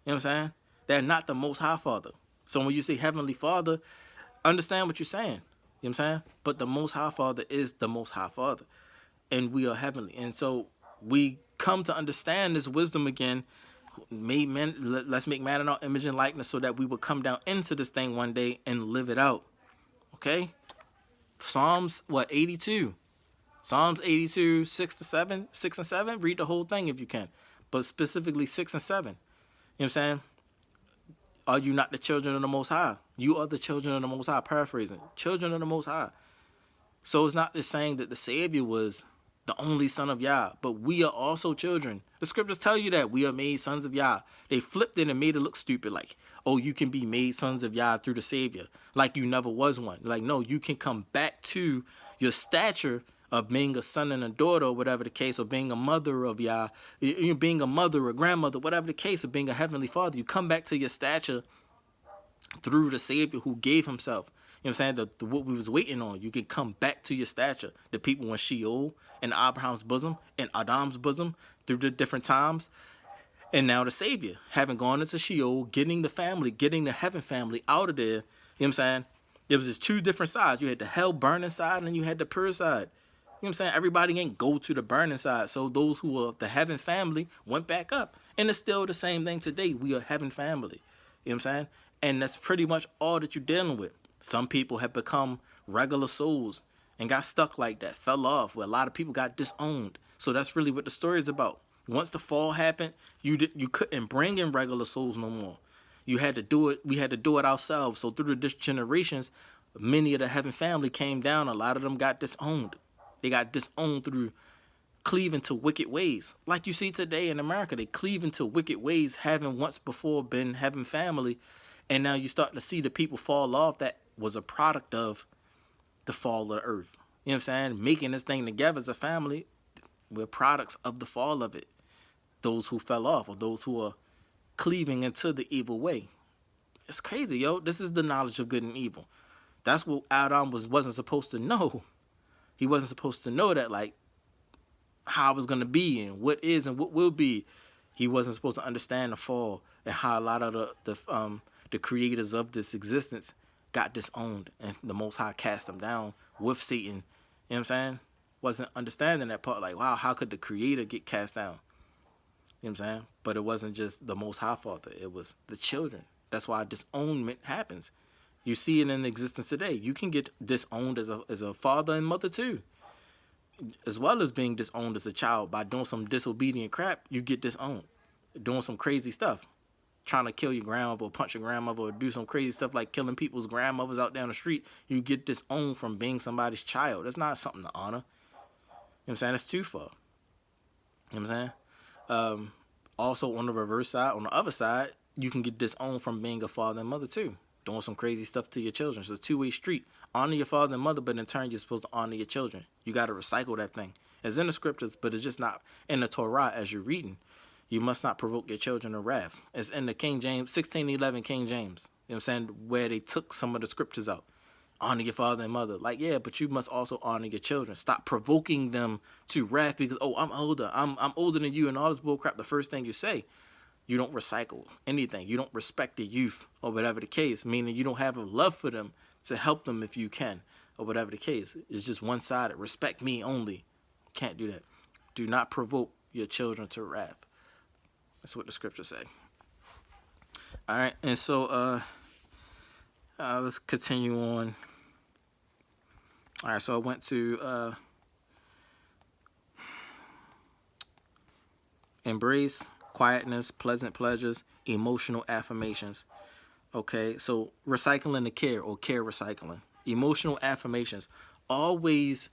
You know what I'm saying? They're not the Most High Father. So when you say heavenly Father, understand what you're saying. You know what I'm saying? But the Most High Father is the Most High Father. And we are heavenly. And so we come to understand this wisdom again. Let's make man in our image and likeness so that we will come down into this thing one day and live it out. Okay? Psalms, 82? Psalms 82, 6 and 7. Read the whole thing if you can. But specifically 6 and 7. You know what I'm saying? Are you not the children of the Most High? You are the children of the Most High. Paraphrasing. Children of the Most High. So it's not just saying that the Savior was the only son of Yah, but we are also children. The scriptures tell you that we are made sons of Yah. They flipped it and made it look stupid, like, oh, you can be made sons of Yah through the Savior, like you never was one. Like, no, you can come back to your stature of being a son and a daughter, or whatever the case, or being a mother of Yah, you being a mother or grandmother, whatever the case, of being a heavenly father. You come back to your stature through the Savior who gave himself. You know what I'm saying? What we was waiting on. You can come back to your stature. The people in Sheol, in Abraham's bosom, in Adam's bosom, through the different times. And now the Savior, having gone into Sheol, getting the heaven family out of there. You know what I'm saying? There was just two different sides. You had the hell burning side and you had the pure side. You know what I'm saying? Everybody ain't go to the burning side. So those who were the heaven family went back up. And it's still the same thing today. We are heaven family. You know what I'm saying? And that's pretty much all that you're dealing with. Some people have become regular souls and got stuck like that, fell off, where a lot of people got disowned. So that's really what the story is about. Once the fall happened, you couldn't bring in regular souls no more. You had to do it. We had to do it ourselves. So through the generations, many of the heaven family came down. A lot of them got disowned. They got disowned through cleaving to wicked ways. Like you see today in America, they cleave into wicked ways, having once before been heaven family. And now you start to see the people fall off that was a product of the fall of the earth. You know what I'm saying? Making this thing together as a family, we're products of the fall of it. Those who fell off, or those who are cleaving into the evil way. It's crazy, yo. This is the knowledge of good and evil. That's what Adam wasn't supposed to know. He wasn't supposed to know that, like, how it was going to be and what is and what will be. He wasn't supposed to understand the fall and how a lot of the creators of this existence got disowned and the Most High cast them down with Satan. You know what I'm saying? Wasn't understanding that part. Like, wow, how could the creator get cast down? You know what I'm saying? But it wasn't just the Most High Father. It was the children. That's why disownment happens. You see it in existence today. You can get disowned as a father and mother too. As well as being disowned as a child by doing some disobedient crap, you get disowned. Doing some crazy stuff. Trying to kill your grandmother or punch your grandmother or do some crazy stuff like killing people's grandmothers out down the street, you get disowned from being somebody's child. That's not something to honor. You know what I'm saying? That's too far. You know what I'm saying? Also, on the reverse side, on the other side, you can get disowned from being a father and mother too. Doing some crazy stuff to your children. It's a two-way street. Honor your father and mother, but in turn, you're supposed to honor your children. You got to recycle that thing. It's in the scriptures, but it's just not in the Torah as you're reading. You must not provoke your children to wrath. It's in the King James, 1611 King James. You know what I'm saying? Where they took some of the scriptures out. Honor your father and mother. Like, yeah, but you must also honor your children. Stop provoking them to wrath because, oh, I'm older. I'm older than you and all this bull crap. The first thing you say, you don't recycle anything. You don't respect the youth or whatever the case, meaning you don't have a love for them to help them if you can or whatever the case. It's just one-sided. Respect me only. Can't do that. Do not provoke your children to wrath. That's what the scriptures say. All right, and so let's continue on. All right, so I went to embrace quietness, pleasant pleasures, emotional affirmations. Okay, so recycling the care or care recycling. Emotional affirmations. Always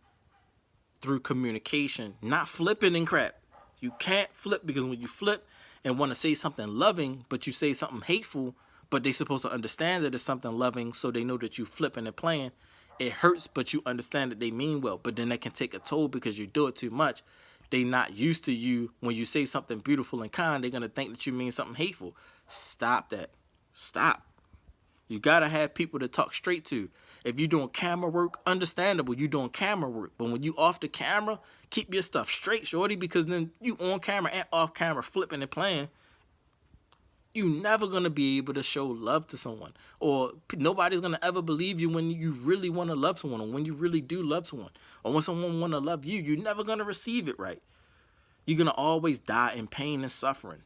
through communication, not flipping and crap. You can't flip because when you flip and want to say something loving, but you say something hateful, but they supposed to understand that it's something loving so they know that you flipping and playing. It hurts, but you understand that they mean well. But then that can take a toll because you do it too much. They not used to you when you say something beautiful and kind. They're gonna think that you mean something hateful. Stop that. Stop. You gotta have people to talk straight to. If you're doing camera work, understandable, you doing camera work. But when you off the camera, keep your stuff straight, shorty, because then you on camera and off camera flipping and playing. You never gonna be able to show love to someone, or nobody's gonna ever believe you when you really want to love someone, or when you really do love someone, or when someone want to love you. You're never gonna receive it right. You're gonna always die in pain and suffering,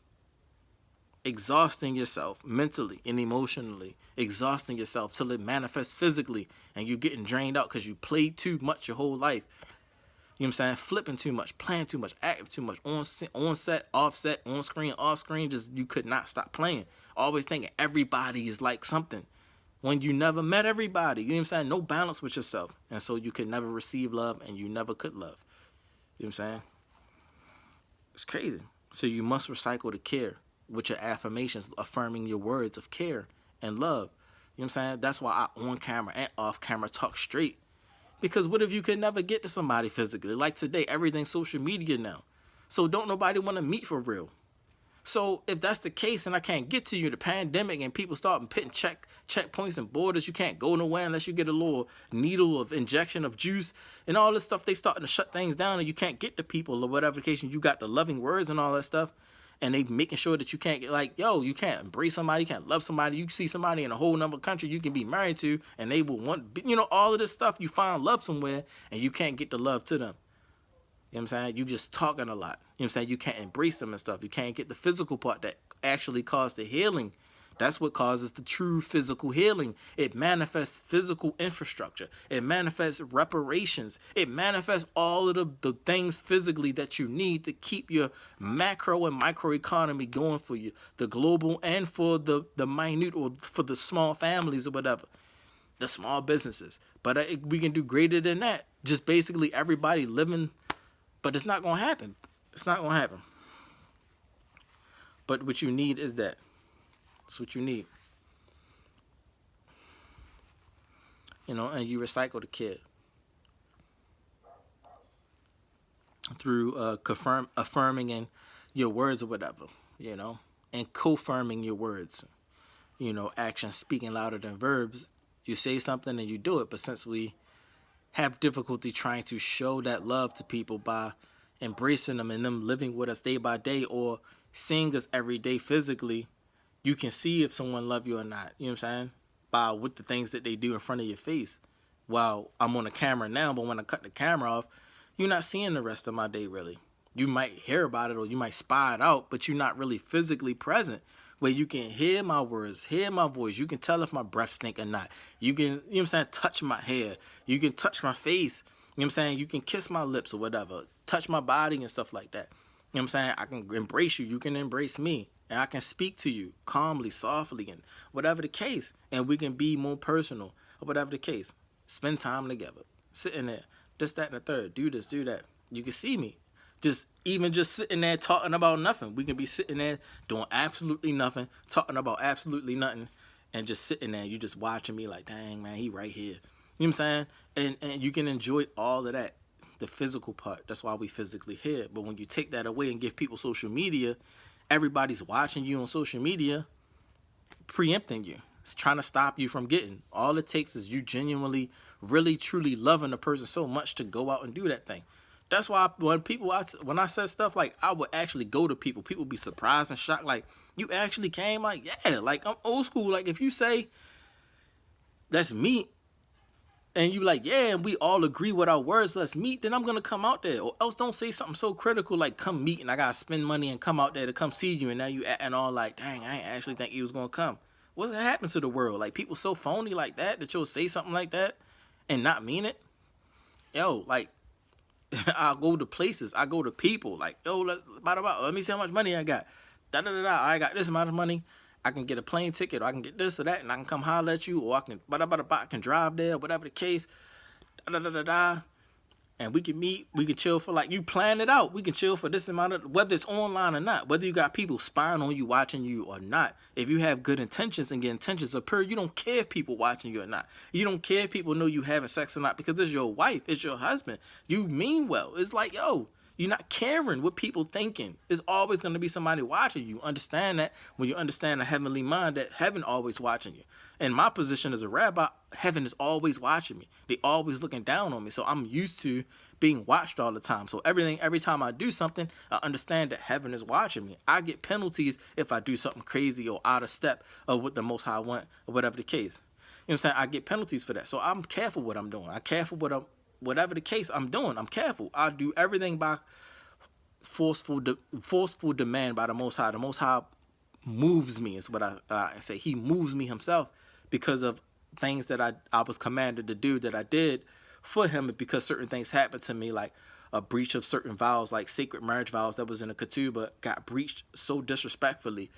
exhausting yourself mentally and emotionally, exhausting yourself till it manifests physically, and you're getting drained out because you played too much your whole life. You know what I'm saying? Flipping too much, playing too much, acting too much, on set, off set, on screen, off screen. Just you could not stop playing. Always thinking everybody is like something when you never met everybody. You know what I'm saying? No balance with yourself, and so you could never receive love, and you never could love. You know what I'm saying? It's crazy. So you must recycle the care with your affirmations, affirming your words of care and love. You know what I'm saying? That's why I on camera and off camera talk straight. Because what if you could never get to somebody physically? Like today, everything's social media now. So don't nobody want to meet for real. So if that's the case and I can't get to you, the pandemic, and people start putting checkpoints and borders, you can't go nowhere unless you get a little needle of injection of juice and all this stuff, they starting to shut things down and you can't get to people or whatever the case. You got the loving words and all that stuff. And they making sure that you can't get like, yo, you can't embrace somebody, you can't love somebody. You see somebody in a whole nother country you can be married to, and they will want, you know, all of this stuff. You find love somewhere, and you can't get the love to them. You know what I'm saying? You just talking a lot. You know what I'm saying? You can't embrace them and stuff. You can't get the physical part that actually caused the healing. That's what causes the true physical healing. It manifests physical infrastructure. It manifests reparations. It manifests all of the things physically that you need to keep your macro and micro economy going for you, the global and for the minute or for the small families or whatever, the small businesses. But we can do greater than that. Just basically everybody living, but it's not going to happen. It's not going to happen. But what you need is that. That's what you need. You know, and you recycle the kid through affirming in your words or whatever, you know, and co-firming your words. You know, actions speaking louder than verbs. You say something and you do it, but since we have difficulty trying to show that love to people by embracing them and them living with us day by day or seeing us every day physically, you can see if someone love you or not. You know what I'm saying? By with the things that they do in front of your face. While I'm on the camera now, but when I cut the camera off, you're not seeing the rest of my day really. You might hear about it or you might spy it out, but you're not really physically present where you can hear my words, hear my voice. You can tell if my breath stink or not. You can, you know what I'm saying, touch my hair. You can touch my face. You know what I'm saying? You can kiss my lips or whatever. Touch my body and stuff like that. You know what I'm saying? I can embrace you. You can embrace me. And I can speak to you calmly, softly, and whatever the case. And we can be more personal or whatever the case. Spend time together. Sitting there. This, that, and the third. Do this, do that. You can see me. Just sitting there talking about nothing. We can be sitting there doing absolutely nothing, talking about absolutely nothing, and just sitting there. You just watching me like, dang, man, he right here. You know what I'm saying? And you can enjoy all of that. The physical part. That's why we physically here. But when you take that away and give people social media, everybody's watching you on social media, preempting you. It's trying to stop you from getting. All it takes is you genuinely, really, truly loving a person so much to go out and do that thing. That's why when I said stuff like I would actually go to people, people be surprised and shocked. Like, you actually came? Like, yeah, like I'm old school. Like, if you say let's meet and you like, yeah, and we all agree with our words, let's meet, then I'm going to come out there. Or else don't say something so critical like come meet and I got to spend money and come out there to come see you. And now you acting all like, dang, I ain't actually think he was going to come. What's happened to the world? Like, people so phony like that you'll say something like that and not mean it. Yo, like, I go to places, I go to people like, yo, let me see how much money I got. da da da da. I got this amount of money. I can get a plane ticket, or I can get this or that, and I can come holler at you, or I can I can drive there, whatever the case. Da da da da. And we can meet, we can chill for, like, you plan it out. We can chill for this amount of, whether it's online or not, whether you got people spying on you, watching you or not. If you have good intentions and your intentions are pure, you don't care if people watching you or not. You don't care if people know you having sex or not, because it's your wife, it's your husband. You mean well. It's like, yo, you're not caring what people thinking. It's always going to be somebody watching you. Understand that when you understand the heavenly mind, that heaven always watching you. In my position as a rabbi, heaven is always watching me. They always looking down on me. So I'm used to being watched all the time. So every time I do something, I understand that heaven is watching me. I get penalties if I do something crazy or out of step of what the Most High want, or whatever the case. You know what I'm saying? I get penalties for that. So I'm careful what I'm doing. I'm careful whatever the case I'm doing. I'm careful. I do everything by forceful demand by the Most High. The Most High moves me, is what I say. He moves me himself because of things that I was commanded to do that I did for him, because certain things happened to me, like a breach of certain vows, like sacred marriage vows that was in a ketubah, got breached so disrespectfully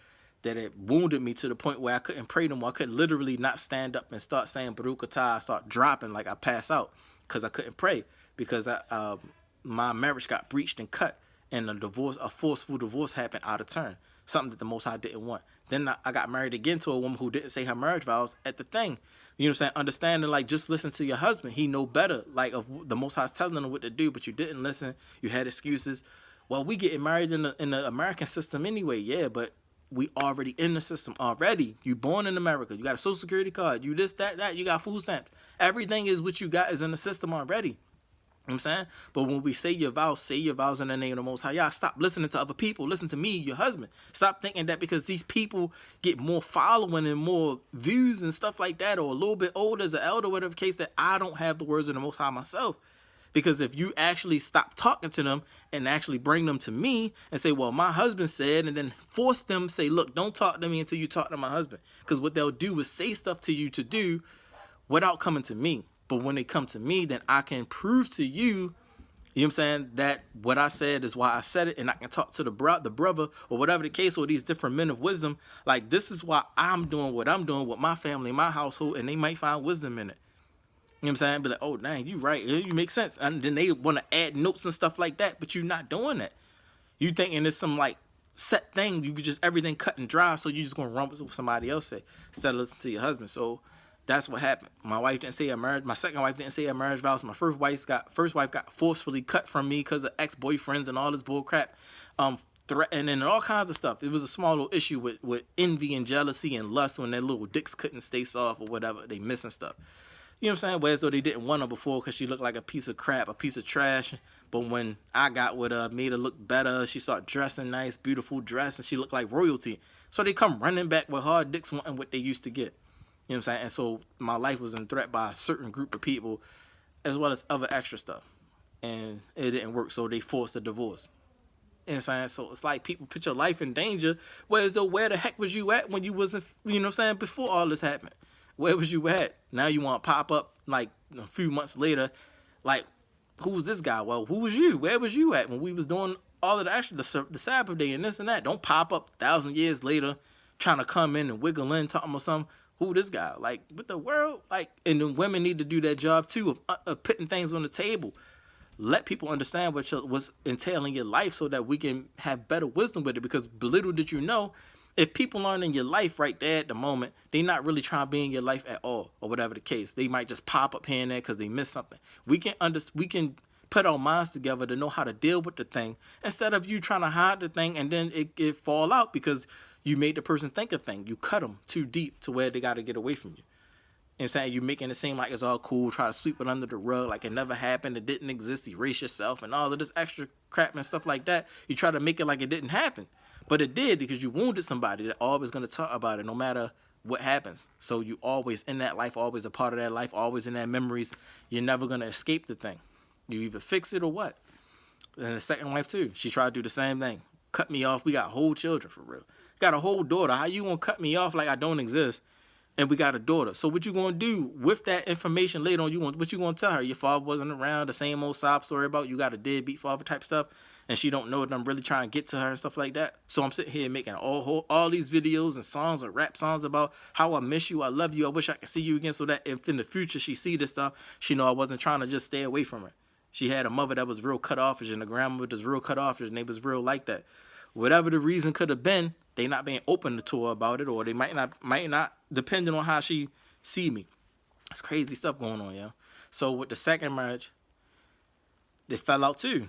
that it wounded me to the point where I couldn't pray no more. I could literally not stand up and start saying Baruch Atah. I start dropping, like I pass out, because I couldn't pray, because my marriage got breached and cut, and a forceful divorce happened out of turn, something that the Most High didn't want. Then I got married again to a woman who didn't say her marriage vows at the thing. You know what I'm saying? Understanding, like, just listen to your husband. He know better, like, of the Most High's telling him what to do, but you didn't listen. You had excuses. Well, we getting married in the American system anyway, yeah, but we already in the system already. You born in America. You got a social security card. You this, that. You got food stamps. Everything is what you got is in the system already. You know what I'm saying? But when we say your vows in the name of the Most High. Y'all stop listening to other people. Listen to me, your husband. Stop thinking that because these people get more following and more views and stuff like that, or a little bit older as an elder, whatever the case, that I don't have the words of the Most High myself. Because if you actually stop talking to them and actually bring them to me and say, well, my husband said, and then force them, say, look, don't talk to me until you talk to my husband. Because what they'll do is say stuff to you to do without coming to me. But when they come to me, then I can prove to you, you know what I'm saying, that what I said is why I said it, and I can talk to the brother or whatever the case, or these different men of wisdom. Like, this is why I'm doing what I'm doing with my family, my household, and they might find wisdom in it. You know what I'm saying? Be like, oh, dang, you right. You make sense. And then they want to add notes and stuff like that, but you're not doing that. You thinking it's some, like, set thing. You could just, everything cut and dry, so you just going to run with what somebody else say instead of listening to your husband. So that's what happened. My wife didn't say her marriage. My second wife didn't say her marriage vows. My first wife got forcefully cut from me because of ex-boyfriends and all this bull crap, threatening and all kinds of stuff. It was a small little issue with envy and jealousy and lust when their little dicks couldn't stay soft or whatever. They missing stuff. You know what I'm saying? Whereas though they didn't want her before because she looked like a piece of crap, a piece of trash. But when I got with her, made her look better, she started dressing nice, beautiful dress, and she looked like royalty. So they come running back with hard dicks wanting what they used to get. You know what I'm saying? And so my life was in threat by a certain group of people, as well as other extra stuff. And it didn't work, so they forced a divorce. You know what I'm saying? So it's like people put your life in danger, whereas though where the heck was you at when you wasn't, you know what I'm saying, before all this happened? Where was you at? Now you want to pop up like a few months later, like, who's this guy? Well, who was you? Where was you at when we was doing all of the extra, the Sabbath day and this and that? Don't pop up 1,000 years later trying to come in and wiggle in, talking about something. Who this guy? Like, what the world? Like, and then women need to do their job too of putting things on the table. Let people understand what's entailing your life so that we can have better wisdom with it. Because little did you know, if people aren't in your life right there at the moment, they're not really trying to be in your life at all, or whatever the case. They might just pop up here and there because they missed something. We can put our minds together to know how to deal with the thing instead of you trying to hide the thing and then it fall out because you made the person think a thing. You cut them too deep to where they got to get away from you. And saying you making it seem like it's all cool, try to sweep it under the rug like it never happened, it didn't exist, erase yourself and all of this extra crap and stuff like that. You try to make it like it didn't happen. But it did, because you wounded somebody that always going to talk about it no matter what happens. So you always in that life, always a part of that life, always in that memories. You're never going to escape the thing. You either fix it or what. And the second wife too, she tried to do the same thing. Cut me off. We got whole children for real. Got a whole daughter. How you going to cut me off like I don't exist? and we got a daughter. So what you gonna do with that information later on? What you gonna tell her? Your father wasn't around, the same old sob story about you got a deadbeat father type stuff, and she don't know that I'm really trying to get to her and stuff like that. So I'm sitting here making all these videos and songs and rap songs about how I miss you, I love you, I wish I could see you again, so that if in the future she see this stuff, she know I wasn't trying to just stay away from her. She had a mother that was real cut off, and a grandmother that was real cut off, and they was real like that. Whatever the reason could have been, they not being open to her about it, or they might not, depending on how she see me. It's crazy stuff going on, yo. So with the second marriage, they fell out too.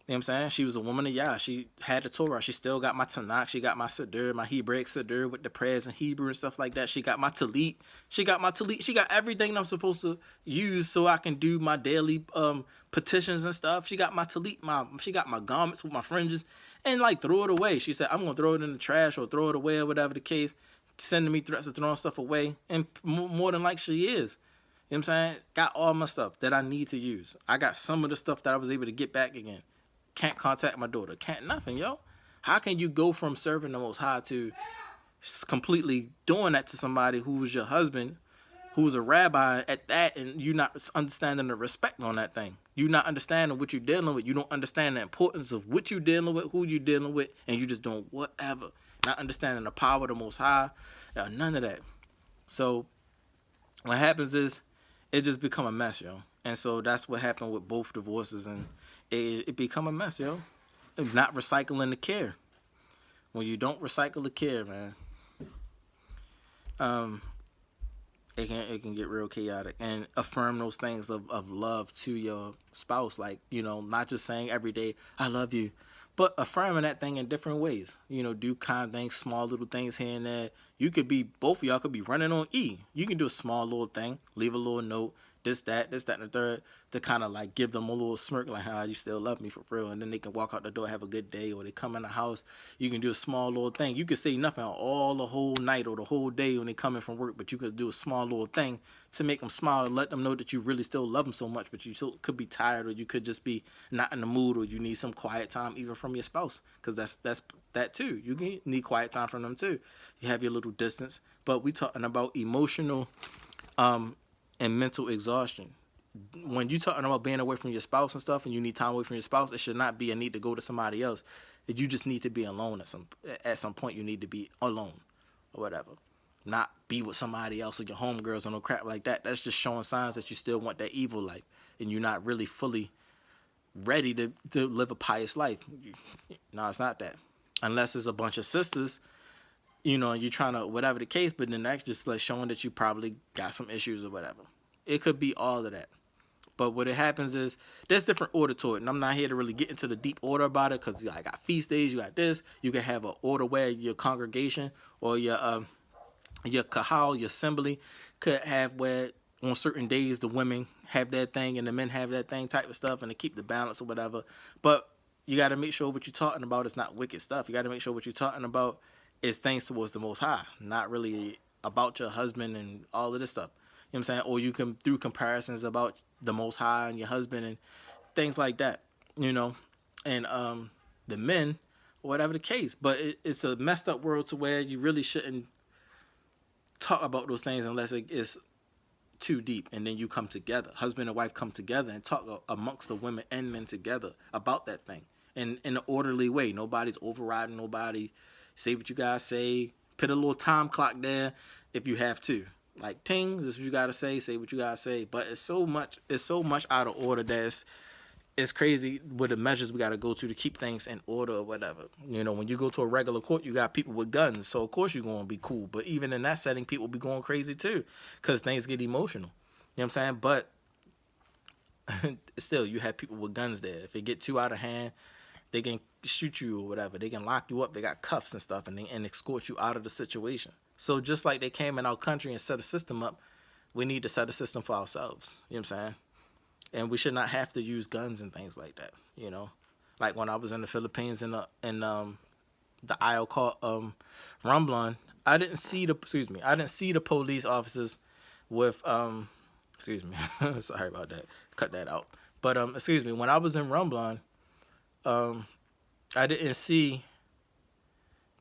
You know what I'm saying? She was a woman of Yah. She had the Torah. She still got my Tanakh. She got my Siddur, my Hebraic Siddur with the prayers in Hebrew and stuff like that. She got my Talit. She got everything I'm supposed to use so I can do my daily petitions and stuff. She got my Talit. She got my garments with my fringes. And like, throw it away. She said, I'm going to throw it in the trash or throw it away or whatever the case. Sending me threats of throwing stuff away. And more than like she is. You know what I'm saying? Got all my stuff that I need to use. I got some of the stuff that I was able to get back again. Can't contact my daughter. Can't nothing, yo. How can you go from serving the Most High to completely doing that to somebody who's your husband, who's a rabbi at that, and you not understanding the respect on that thing? You not understanding what you're dealing with. You don't understand the importance of what you're dealing with, who you're dealing with, and you just doing whatever. Not understanding the power of the Most High. None of that. So what happens is it just become a mess, yo. And so that's what happened with both divorces, and it become a mess, yo. Not recycling the care. When you don't recycle the care, man, it can get real chaotic. And affirm those things of love to your spouse, like, you know, not just saying every day I love you, but affirming that thing in different ways. You know, do kind things, small little things here and there. You could be, both of y'all could be running on E. You can do a small little thing, leave a little note, this, that, and the third, to kind of like give them a little smirk, like, how you still love me for real. And then they can walk out the door, have a good day, or they come in the house. You can do a small little thing. You could say nothing all the whole night or the whole day when they come in from work, but you could do a small little thing to make them smile and let them know that you really still love them so much, but you still could be tired, or you could just be not in the mood, or you need some quiet time even from your spouse, because that's that too. You need quiet time from them too. You have your little distance, but we talking about emotional and mental exhaustion. When you talking about being away from your spouse and stuff, and you need time away from your spouse, it should not be a need to go to somebody else. You just need to be alone at some point. You need to be alone, or whatever. Not be with somebody else or your homegirls or no crap like that. That's just showing signs that you still want that evil life, and you're not really fully ready to live a pious life. No, it's not that. Unless it's a bunch of sisters, you know, and you're trying to, whatever the case, but then that's just like showing that you probably got some issues or whatever. It could be all of that. But what it happens is there's different order to it, and I'm not here to really get into the deep order about it, because I got feast days, you got this. You can have an order where your congregation or your kahal, your assembly, could have where on certain days the women have their thing and the men have that thing type of stuff, and to keep the balance or whatever. But you got to make sure what you're talking about is not wicked stuff. You got to make sure what you're talking about is things towards the Most High, not really about your husband and all of this stuff. You know what I'm saying? Or you can, through comparisons about the Most High and your husband and things like that, you know, and the men, or whatever the case. But it's a messed up world to where you really shouldn't talk about those things unless it is too deep, and then you come together, husband and wife come together and talk amongst the women and men together about that thing in an orderly way. Nobody's overriding nobody. Say what you guys say. Put a little time clock there if you have to. Like, ting, this is what you gotta say. Say what you gotta say. But it's so much out of order that it's crazy with the measures we gotta go to keep things in order or whatever. You know, when you go to a regular court, you got people with guns, so of course you're gonna be cool. But even in that setting, people be going crazy too, because things get emotional. You know what I'm saying? But still, you have people with guns there. If it get too out of hand, they can shoot you or whatever. They can lock you up. They got cuffs and stuff, and escort you out of the situation. So just like they came in our country and set a system up, we need to set a system for ourselves. You know what I'm saying? And we should not have to use guns and things like that. You know, like when I was in the Philippines in the isle called Romblon, I didn't see the police officers with excuse me, sorry about that. Cut that out. But excuse me, when I was in Romblon, I didn't see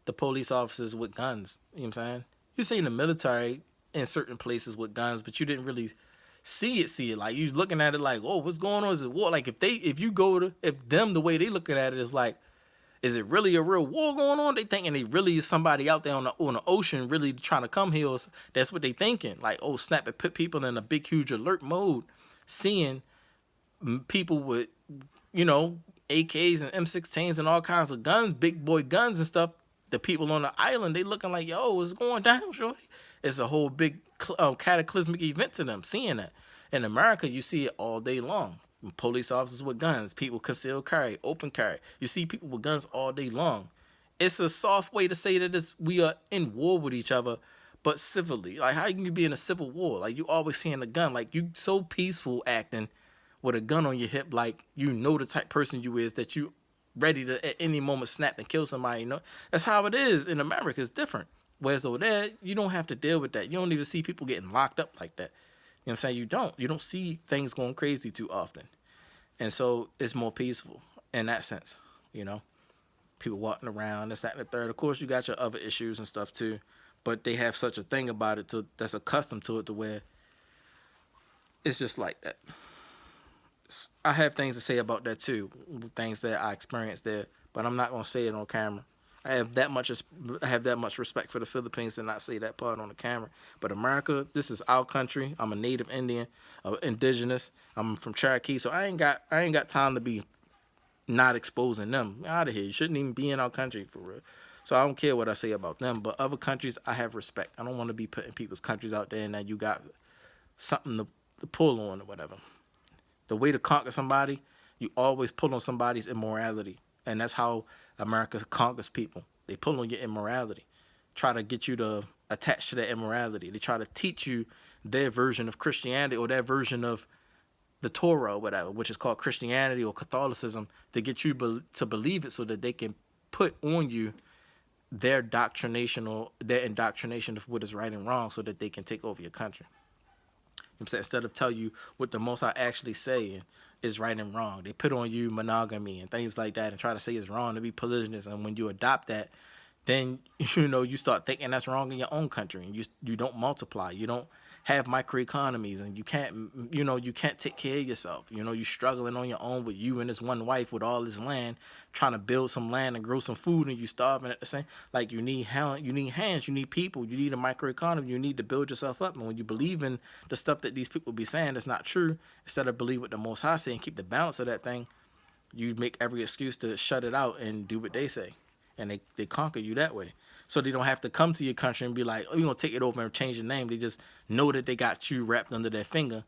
the police officers with guns. You know what I'm saying? You see in the military, in certain places with guns, but you didn't really see it. Like, you looking at it like, oh, what's going on? Is it war? Like, if you go to, if them, the way they looking at it is like, is it really a real war going on? They thinking they really is somebody out there on the ocean really trying to come here. That's what they thinking. Like, oh snap, it put people in a big huge alert mode, seeing people with, you know, AKs and M16s and all kinds of guns, big boy guns and stuff. The people on the island, they looking like, yo, what's going down, shorty? It's a whole big cataclysmic event to them, seeing that. In America, you see it all day long. Police officers with guns, people concealed carry, open carry. You see people with guns all day long. It's a soft way to say that we are in war with each other, but civilly. Like, how can you be in a civil war? Like, you always seeing a gun. Like, you so peaceful acting with a gun on your hip, like you know the type person you is, that you ready to at any moment snap and kill somebody. You know, that's how it is in America. It's different. Whereas over there, you don't have to deal with that. You don't even see people getting locked up like that. You know what I'm saying? You don't see things going crazy too often. And so it's more peaceful in that sense, you know. People walking around, this, that, and the third. Of course, you got your other issues and stuff too, but they have such a thing about it that's accustomed to it to where it's just like that. I have things to say about that too, things that I experienced there, but I'm not gonna say it on camera. I have that much respect for the Philippines to not say that part on the camera. But America, this is our country. I'm a native Indian, indigenous. I'm from Cherokee, so I ain't got time to be not exposing them. Out of here. You shouldn't even be in our country for real. So I don't care what I say about them. But other countries, I have respect. I don't want to be putting people's countries out there and that you got something to pull on or whatever. The way to conquer somebody, you always pull on somebody's immorality. And that's how America conquers people. They pull on your immorality. Try to get you to attach to that immorality. They try to teach you their version of Christianity or their version of the Torah or whatever, which is called Christianity or Catholicism, to get you to believe it so that they can put on you their indoctrination of what is right and wrong so that they can take over your country. Instead of tell you what the Most High actually say is right and wrong, they put on you monogamy and things like that and try to say it's wrong to be polygynous. And when you adopt that, then you start thinking that's wrong in your own country, and you don't multiply, you don't have microeconomies, and you can't take care of yourself. You're struggling on your own with you and this one wife with all this land, trying to build some land and grow some food, and you starving at the same. Like, you need hands, you need people, you need a microeconomy, you need to build yourself up. And when you believe in the stuff that these people be saying that's not true, instead of believe what the Most High say and keep the balance of that thing, you make every excuse to shut it out and do what they say. And they conquer you that way. So they don't have to come to your country and be like, oh, we're going to take it over and change the name. They just know that they got you wrapped under their finger.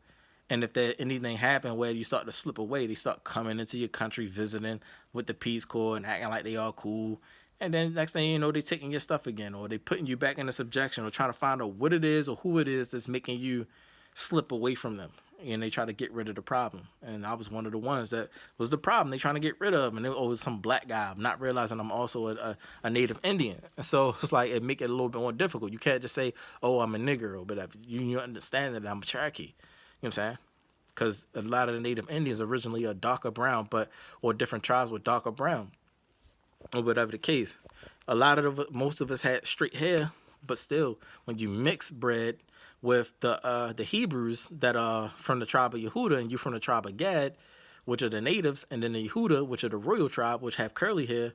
And if there anything happen where you start to slip away, they start coming into your country, visiting with the Peace Corps and acting like they all cool. And then next thing you know, they taking your stuff again, or they putting you back into subjection, or trying to find out what it is or who it is that's making you slip away from them. And they try to get rid of the problem. And I was one of the ones that was the problem they trying to get rid of. And it was some black guy, not realizing I'm also a native Indian. And so it's like, it make it a little bit more difficult. You can't just say, oh, I'm a nigger or whatever. You understand that I'm a Cherokee. You know what I'm saying? Because a lot of the native Indians originally are darker brown, or different tribes with darker brown, or whatever the case. Most of us had straight hair, but still, when you mix bread with the Hebrews that are from the tribe of Yehuda, and you from the tribe of Gad, which are the natives, and then the Yehuda, which are the royal tribe, which have curly hair,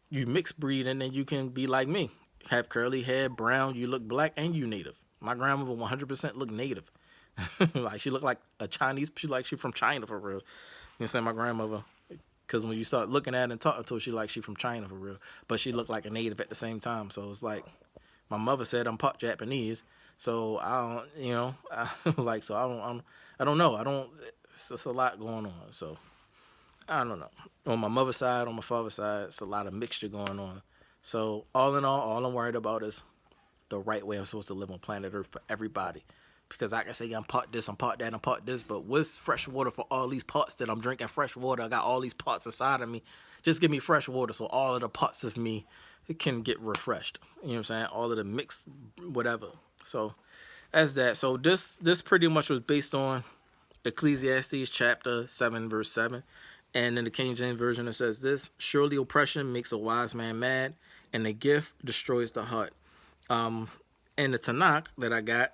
you mix breed, and then you can be like me. Have curly hair, brown, you look black, and you native. My grandmother 100% looked native. Like, she looked like a Chinese, she from China for real. You know what I'm saying? My grandmother, because when you start looking at her and talking to her, she from China for real. But she looked like a native at the same time. So it's like, my mother said I'm part Japanese. So I don't, I don't know. It's a lot going on. So I don't know. On my mother's side, on my father's side, it's a lot of mixture going on. So all in all I'm worried about is the right way I'm supposed to live on planet Earth for everybody. Because I can say I'm part this, I'm part that, I'm part this, but what's fresh water for all these parts that I'm drinking fresh water? I got all these parts inside of me. Just give me fresh water so all of the parts of me can get refreshed. You know what I'm saying? All of the mixed whatever. So as that. So this pretty much was based on Ecclesiastes chapter 7, verse 7. And in the King James Version it says this: surely oppression makes a wise man mad, and a gift destroys the heart. In the Tanakh that I got,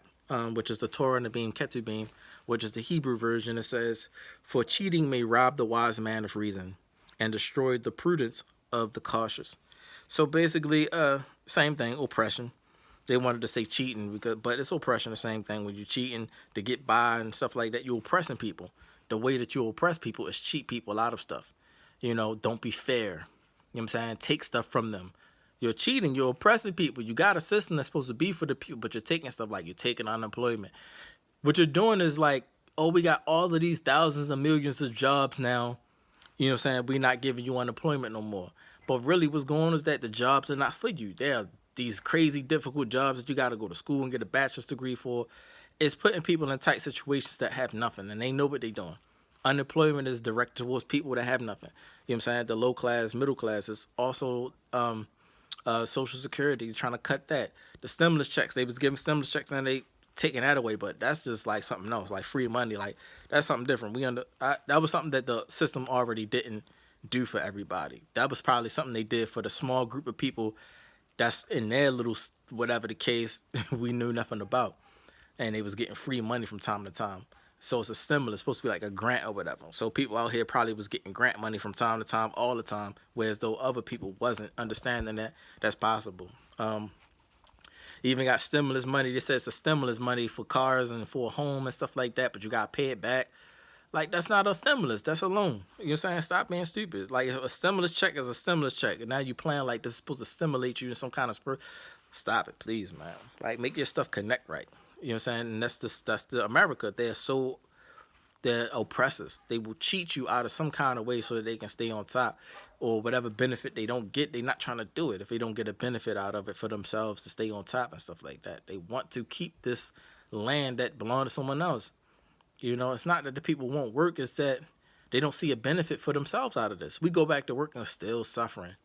which is the Torah and the Beam Ketubim, which is the Hebrew version, it says, "For cheating may rob the wise man of reason, and destroy the prudence of the cautious." So basically, same thing, oppression. They wanted to say cheating, but it's oppression, the same thing. When you're cheating to get by and stuff like that, you're oppressing people. The way that you oppress people is cheat people out of stuff. Don't be fair. You know what I'm saying? Take stuff from them. You're cheating. You're oppressing people. You got a system that's supposed to be for the people, but you're taking stuff like you're taking unemployment. What you're doing is like, oh, we got all of these thousands and millions of jobs now. You know what I'm saying? We're not giving you unemployment no more. But really what's going on is that the jobs are not for you. They are these crazy difficult jobs that you got to go to school and get a bachelor's degree for. It's putting people in tight situations that have nothing, and they know what they're doing. Unemployment is directed towards people that have nothing. You know what I'm saying? The low class, middle class is also Social Security, trying to cut that. The stimulus checks, they was giving stimulus checks and they taking that away, but that's just like something else, like free money. Like that's something different. That was something that the system already didn't do for everybody. That was probably something they did for the small group of people that's in their little whatever the case we knew nothing about, and they was getting free money from time to time. So it's a stimulus, it's supposed to be like a grant or whatever. So people out here probably was getting grant money from time to time, all the time, whereas though other people wasn't understanding that that's possible. Even got stimulus money. They say it's a stimulus money for cars and for a home and stuff like that, but you got to pay it back. Like, that's not a stimulus. That's a loan. You know what I'm saying? Stop being stupid. Like, a stimulus check is a stimulus check. And now you plan like this is supposed to stimulate you in some kind of spur. Stop it, please, man. Like, make your stuff connect right. You know what I'm saying? And that's the America. They're oppressors. They will cheat you out of some kind of way so that they can stay on top, or whatever benefit they don't get. They're not trying to do it if they don't get a benefit out of it for themselves to stay on top and stuff like that. They want to keep this land that belongs to someone else. It's not that the people won't work. It's that they don't see a benefit for themselves out of this. We go back to work and still suffering,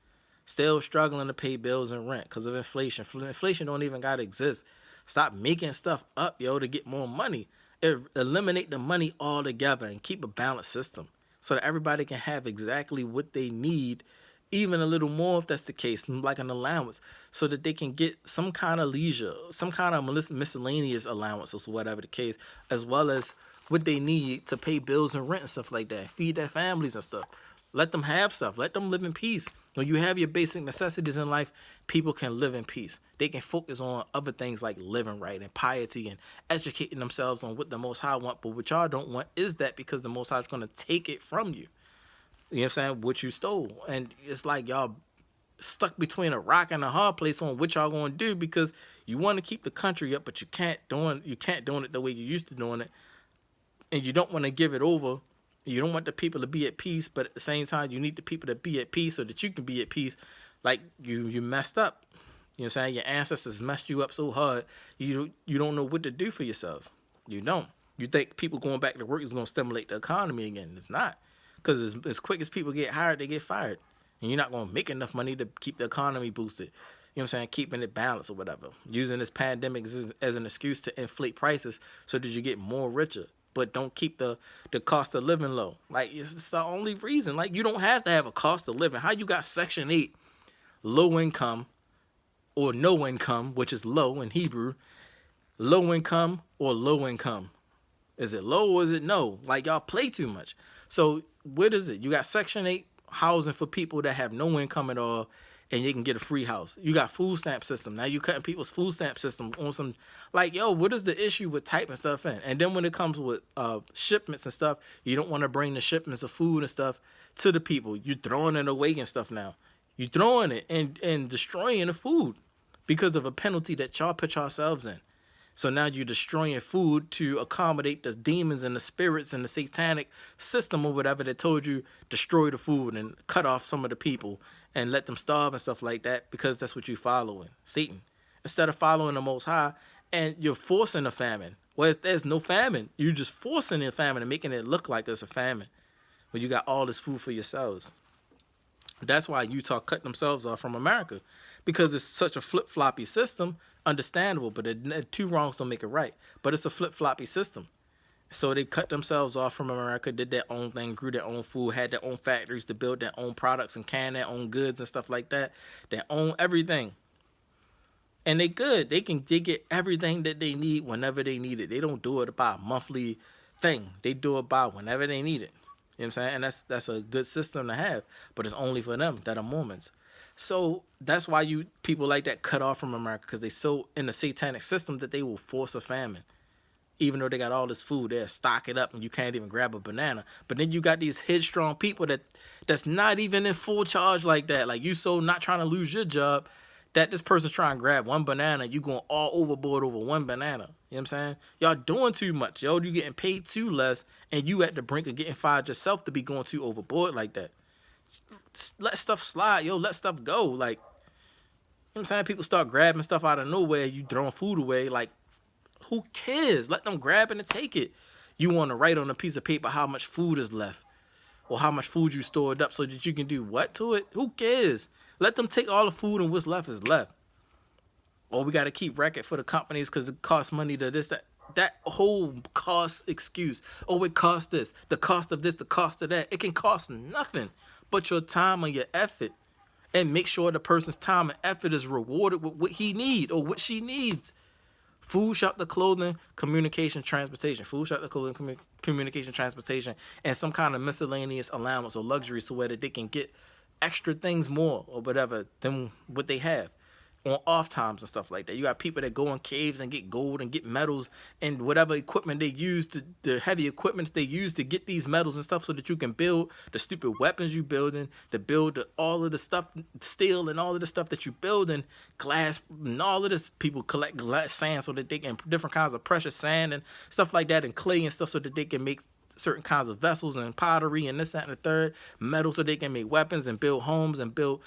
still struggling to pay bills and rent because of inflation. Inflation don't even got to exist. Stop making stuff up, to get more money. Eliminate the money altogether and keep a balanced system so that everybody can have exactly what they need, even a little more if that's the case, like an allowance, so that they can get some kind of leisure, some kind of miscellaneous allowance or whatever the case, as well as what they need to pay bills and rent and stuff like that, feed their families and stuff. Let them have stuff. Let them live in peace. When you have your basic necessities in life, people can live in peace. They can focus on other things like living right and piety and educating themselves on what the Most High want. But what y'all don't want is that, because the Most High is going to take it from you. You know what I'm saying? What you stole. And it's like y'all stuck between a rock and a hard place on what y'all going to do, because you want to keep the country up, but you can't doing it the way you used to doing it. And you don't want to give it over. You don't want the people to be at peace, but at the same time, you need the people to be at peace so that you can be at peace. Like, you messed up. You know what I'm saying? Your ancestors messed you up so hard, you don't know what to do for yourselves. You don't. You think people going back to work is going to stimulate the economy again. It's not. Because as quick as people get hired, they get fired. And you're not going to make enough money to keep the economy boosted. You know what I'm saying? Keeping it balanced or whatever. Using this pandemic as an excuse to inflate prices so that you get more richer, but don't keep the cost of living low. Like, it's the only reason. Like, you don't have to have a cost of living. How you got Section 8, low income, or no income, which is low in Hebrew, low income or low income? Is it low or is it no? Like, y'all play too much. So what is it? You got Section 8 housing for people that have no income at all, and you can get a free house. You got food stamp system. Now you cutting people's food stamp system on some, like, yo, what is the issue with typing stuff in? And then when it comes with shipments and stuff, you don't want to bring the shipments of food and stuff to the people. You're throwing it away and stuff now. You're throwing it and destroying the food because of a penalty that y'all put yourselves in. So now you're destroying food to accommodate the demons and the spirits and the satanic system or whatever that told you destroy the food and cut off some of the people and let them starve and stuff like that, because that's what you're following, Satan. Instead of following the Most High, and you're forcing a famine. Well, there's no famine. You're just forcing a famine and making it look like there's a famine when you got all this food for yourselves. That's why Utah cut themselves off from America, because it's such a flip-floppy system. Understandable, but two wrongs don't make it right. But it's a flip-floppy system. So they cut themselves off from America, did their own thing, grew their own food, had their own factories to build their own products and can their own goods and stuff like that. Their own everything. and they good. They get everything that they need whenever they need it. They don't do it by a monthly thing. They do it by whenever they need it. You know what I'm saying? And that's a good system to have, but it's only for them that are Mormons. So that's why you people like that cut off from America, because they so in the satanic system that they will force a famine. Even though they got all this food, they'll stock it up and you can't even grab a banana. But then you got these headstrong people that's not even in full charge like that. Like, you so not trying to lose your job that this person's trying to grab one banana, you going all overboard over one banana. You know what I'm saying? Y'all doing too much. Yo, you getting paid too less, and you at the brink of getting fired yourself to be going too overboard like that. Let stuff slide, yo. Let stuff go. Like, you know what I'm saying? People start grabbing stuff out of nowhere. You throwing food away. Like, who cares? Let them grab it and take it. You want to write on a piece of paper how much food is left or how much food you stored up so that you can do what to it? Who cares? Let them take all the food and what's left is left. Or we got to keep record for the companies because it costs money to this, that. That whole cost excuse. Oh, it costs this. The cost of this, the cost of that. It can cost nothing but your time and your effort. And make sure the person's time and effort is rewarded with what he needs or what she needs. Food, shelter, clothing, communication, transportation. Food, shelter, clothing, communication, transportation, and some kind of miscellaneous allowance or luxury so where that they can get extra things more or whatever than what they have on off times and stuff like that. You got people that go in caves and get gold and get metals and whatever equipment they use, the heavy equipment they use to get these metals and stuff so that you can build the stupid weapons you building, to build all of the stuff, steel and all of the stuff that you building, glass and all of this. People collect glass sand so that they can, different kinds of precious sand and stuff like that, and clay and stuff so that they can make certain kinds of vessels and pottery and this, that, and the third, metal so they can make weapons and build homes and build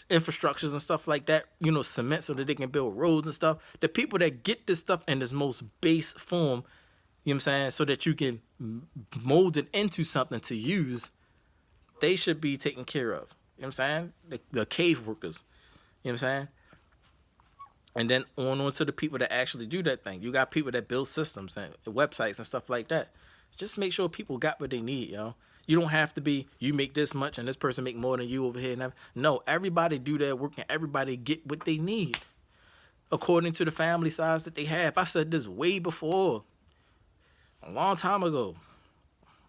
infrastructures and stuff like that, you know, cement so that they can build roads and stuff. The people that get this stuff in this most base form, you know what I'm saying, so that you can mold it into something to use, they should be taken care of. You know what I'm saying? The cave workers, you know what I'm saying? And then on to the people that actually do that thing. You got people that build systems and websites and stuff like that. Just make sure people got what they need, yo. You don't have to be, you make this much and this person make more than you over here. No, everybody do their work and everybody get what they need according to the family size that they have. I said this way before, a long time ago.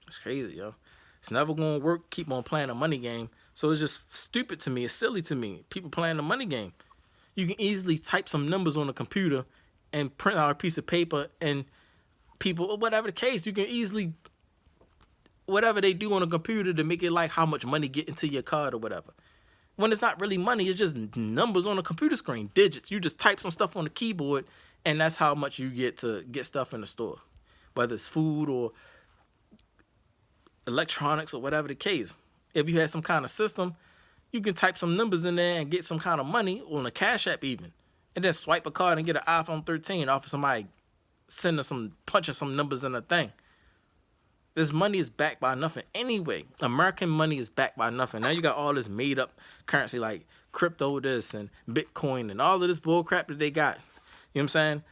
It's crazy, yo. It's never going to work. Keep on playing a money game. So it's just stupid to me. It's silly to me. People playing the money game. You can easily type some numbers on a computer and print out a piece of paper, and people, whatever the case, you can easily, whatever they do on a computer to make it like how much money get into your card or whatever. When it's not really money, it's just numbers on a computer screen, digits. You just type some stuff on the keyboard, and that's how much you get to get stuff in the store, whether it's food or electronics or whatever the case. If you had some kind of system, you can type some numbers in there and get some kind of money on a Cash App even, and then swipe a card and get an iPhone 13 off of somebody sending punching some numbers in a thing. This money is backed by nothing anyway. American money is backed by nothing. Now you got all this made up currency like crypto this and Bitcoin and all of this bull crap that they got. You know what I'm saying?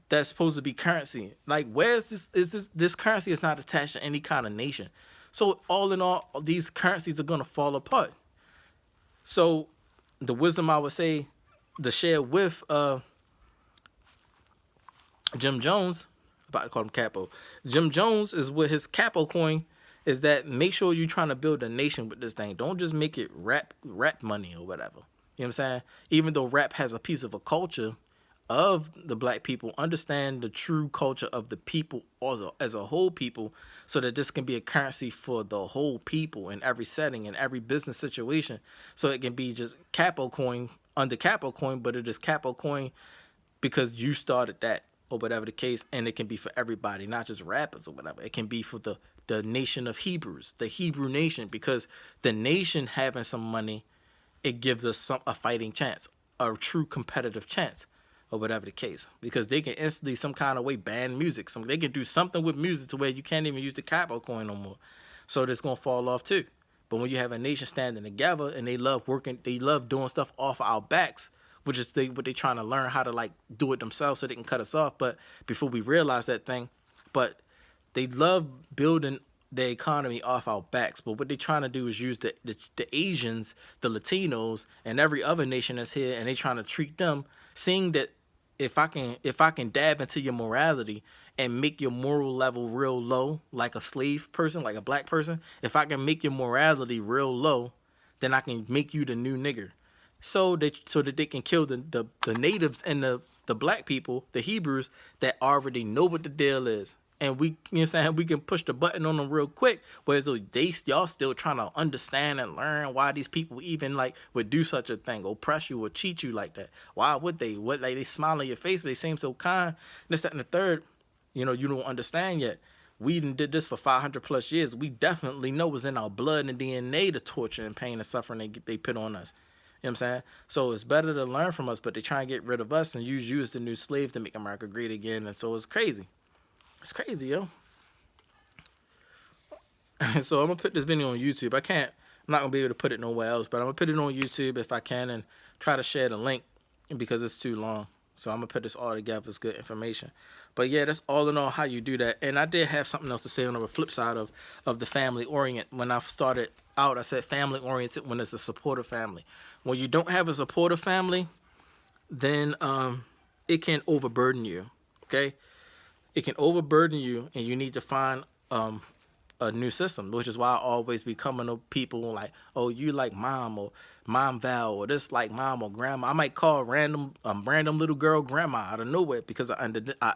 That's supposed to be currency. Like, where's this currency is not attached to any kind of nation. So all in all, these currencies are going to fall apart. So the wisdom I would say to share with Jim Jones, about to call him Capo. Jim Jones is with his Capo coin is that make sure you're trying to build a nation with this thing. Don't just make it rap money or whatever. You know what I'm saying? Even though rap has a piece of a of the black people, understand the true culture of the people as a whole people, so that this can be a currency for the whole people in every setting, in every business situation. So it can be just Capo coin under Capo coin, but it is Capo coin because you started that or whatever the case, and it can be for everybody, not just rappers or whatever. It can be for the nation of Hebrews, the Hebrew nation, because the nation having some money, it gives us a fighting chance, a true competitive chance, or whatever the case, because they can instantly some kind of way ban music. They can do something with music to where you can't even use the Capo coin no more. So it's going to fall off too. But when you have a nation standing together and they love working, they love doing stuff off our backs, which is what they trying to learn how to like do it themselves so they can cut us off. But before we realize that thing, but they love building the economy off our backs. But what they're trying to do is use the Asians, the Latinos, and every other nation that's here, and they trying to treat them, seeing that if I can dab into your morality and make your moral level real low, like a slave person, like a black person, if I can make your morality real low, then I can make you the new nigger. So that they can kill the natives and the black people, the Hebrews, that already know what the deal is. And we, you know what I'm saying, we can push the button on them real quick. Whereas y'all still trying to understand and learn why these people even like would do such a thing, oppress you or cheat you like that. Why would they? What, like, they smile in your face, but they seem so kind. This, that, and the third. You don't understand yet. We did this for 500 plus years. We definitely know it's in our blood and DNA, the torture and pain and suffering they put on us. You know what I'm saying? So it's better to learn from us, but they try and get rid of us and use you as the new slaves to make America great again. And so it's crazy. It's crazy, yo. So I'm going to put this video on YouTube. I'm not going to be able to put it nowhere else, but I'm going to put it on YouTube if I can and try to share the link because it's too long. So I'm going to put this all together. It's good information. But yeah, that's all in all how you do that. And I did have something else to say on the flip side of the family orient. When I started out, I said family oriented when it's a supportive family. When you don't have a supportive family, then it can overburden you, okay? It can overburden you, and you need to find a new system, which is why I always be coming to people like, oh, you like mom or mom Val, or this like mom or grandma. I might call random little girl grandma out of nowhere because I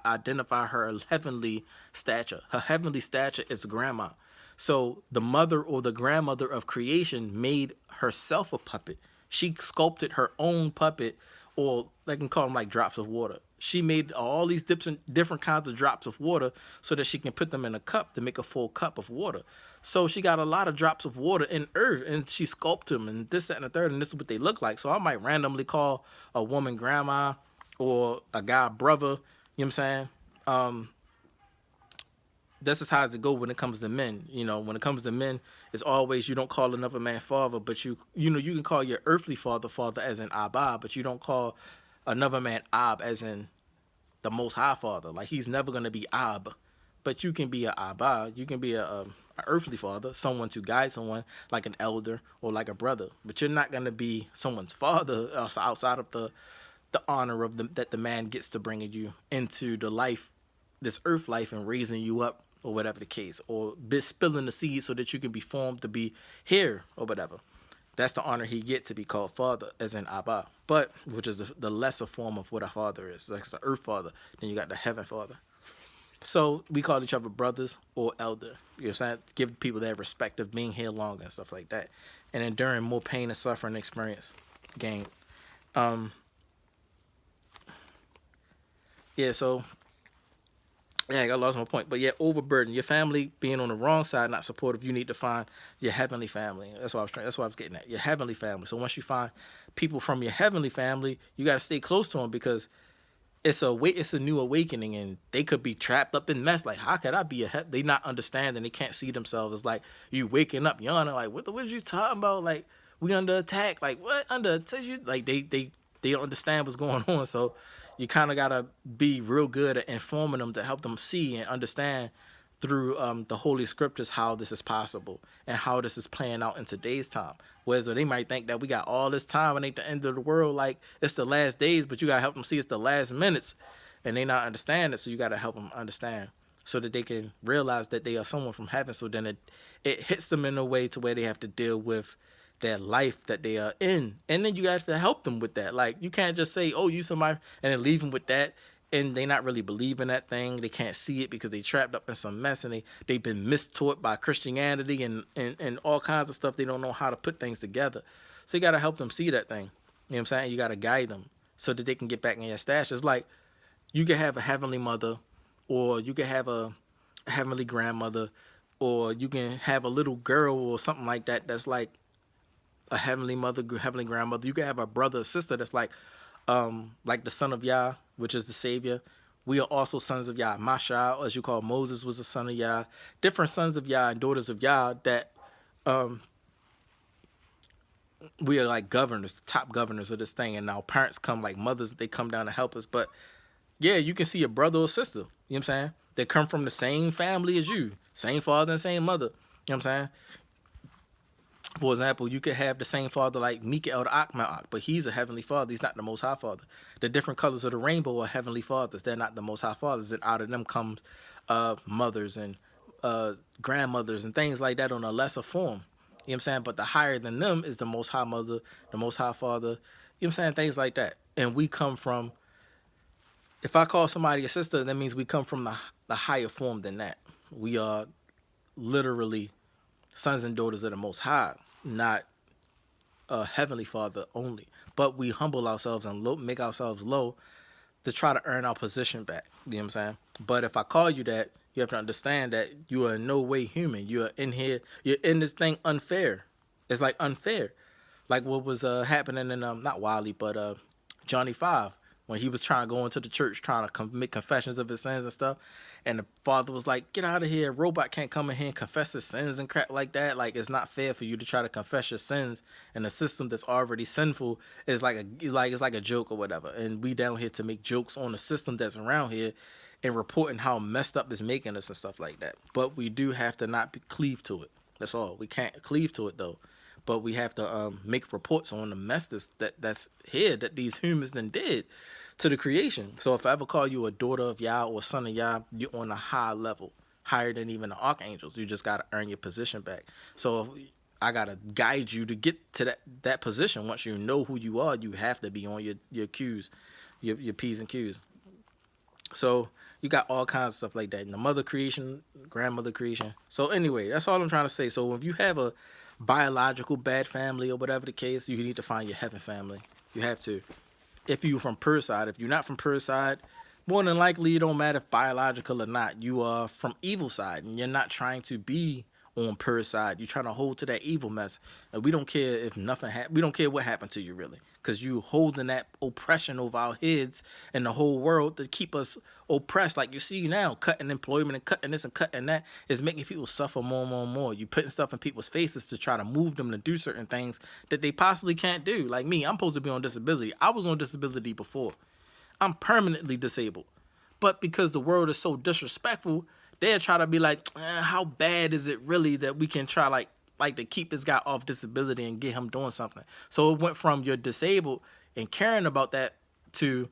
identify her heavenly stature. Her heavenly stature is grandma. So the mother or the grandmother of creation made herself a puppet. She sculpted her own puppet, or they can call them like drops of water. She made all these different kinds of drops of water so that she can put them in a cup to make a full cup of water. So she got a lot of drops of water in earth, and she sculpted them, and this, that, and the third, and this is what they look like. So I might randomly call a woman grandma or a guy brother. You know what I'm saying? That's just how it go when it comes to men. When it comes to men, it's always you don't call another man father, but you can call your earthly father as in Abba, but you don't call another man Ab as in the Most High Father. Like, he's never going to be Ab, but you can be a Abba. You can be a earthly father, someone to guide someone, like an elder or like a brother. But you're not going to be someone's father outside of the honor of that the man gets to bringing you into the life, this earth life, and raising you up, or whatever the case, or spilling the seed so that you can be formed to be here or whatever. That's the honor he gets, to be called father, as in Abba, but which is the lesser form of what a father is. That's the earth father. Then you got the heaven father. So we call each other brothers or elder. You know what I'm saying? Give people that respect of being here longer and stuff like that, and enduring more pain and suffering experience gained. Yeah. So. Yeah, I lost my point. But yeah, overburden. Your family being on the wrong side, not supportive, you need to find your heavenly family. That's what I was getting at. Your heavenly family. So once you find people from your heavenly family, you got to stay close to them, because it's a new awakening, and they could be trapped up in mess. Like, how could I be they not understanding, they can't see themselves. It's like you waking up yawning, like, what are you talking about? Like, we under attack. Like, what under attack? Like, they don't understand what's going on. So you kind of got to be real good at informing them to help them see and understand through the Holy Scriptures how this is possible and how this is playing out in today's time. Whereas they might think that we got all this time and ain't the end of the world, like it's the last days, but you got to help them see it's the last minutes, and they not understand it. So you got to help them understand so that they can realize that they are someone from heaven. So then it hits them in a way to where they have to deal with their life that they are in, and then you have to help them with that. Like, you can't just say, oh, you somebody, and then leave them with that, and they not really believe in that thing. They can't see it because they trapped up in some mess, and they've been mistaught by Christianity and all kinds of stuff. They don't know how to put things together. So you got to help them see that thing. You know what I'm saying? You got to guide them so that they can get back in your stash. It's like you could have a heavenly mother, or you could have a heavenly grandmother, or you can have a little girl or something like that that's like a heavenly mother, heavenly grandmother. You can have a brother or sister that's like the son of Yah, which is the Savior. We are also sons of Yah. Masha, as you call Moses, was a son of Yah. Different sons of Yah and daughters of Yah that we are like governors, the top governors of this thing. And our parents come like mothers. They come down to help us. But yeah, you can see a brother or sister, you know what I'm saying? They come from the same family as you, Same father and same mother. You know what I'm saying? For example, you could have the same father like Mikael the Akma'ak, but he's a heavenly father. He's not the most high father. The different colors of the rainbow are heavenly fathers. They're not the most high fathers. And out of them comes mothers and grandmothers and things like that on a lesser form. You know what I'm saying? But the higher than them is the most high mother, the most high father. You know what I'm saying? Things like that. And we come from, if I call somebody a sister, that means we come from the higher form than that. We are literally sons and daughters of the Most High, not a heavenly Father only. But we humble ourselves and make ourselves low to try to earn our position back. You know what I'm saying? But if I call you that, you have to understand that you are in no way human. You are in here. You're in this thing unfair. It's like unfair, like what was happening in not Wiley, but Johnny Five, when he was trying to go into the church, trying to make confessions of his sins and stuff. And the father was like, "Get out of here! A robot can't come in here and confess his sins and crap like that. Like, it's not fair for you to try to confess your sins in a system that's already sinful. It's like a joke or whatever. And we down here to make jokes on the system that's around here and reporting how messed up it's making us and stuff like that. But we do have to not cleave to it. That's all. We can't cleave to it though. But we have to make reports on the mess that's here that these humans then did to the creation. So if I ever call you a daughter of Yah or a son of Yah, you're on a high level, higher than even the archangels. You just got to earn your position back. So I got to guide you to get to that position. Once you know who you are, you have to be on your Q's, your P's and Q's. So you got all kinds of stuff like that in the mother creation, grandmother creation. So anyway, that's all I'm trying to say. So if you have a biological bad family or whatever the case, you need to find your heaven family. You have to. If you're from pure side, if you're not from pure side, more than likely it don't matter if biological or not. You are from evil side, and you're not trying to be on pure side. You're trying to hold to that evil mess, and we don't care if nothing happened. We don't care what happened to you really, because you holding that oppression over our heads and the whole world to keep us oppressed. Like you see now, cutting employment and cutting this and cutting that is making people suffer more and more and more. You putting stuff in people's faces to try to move them to do certain things that they possibly can't do. Like me, I'm supposed to be on disability. I was on disability before. I'm permanently disabled. But because the world is so disrespectful, they'll try to be like, how bad is it really that we can try like to keep this guy off disability and get him doing something. So it went from you're disabled and caring about that to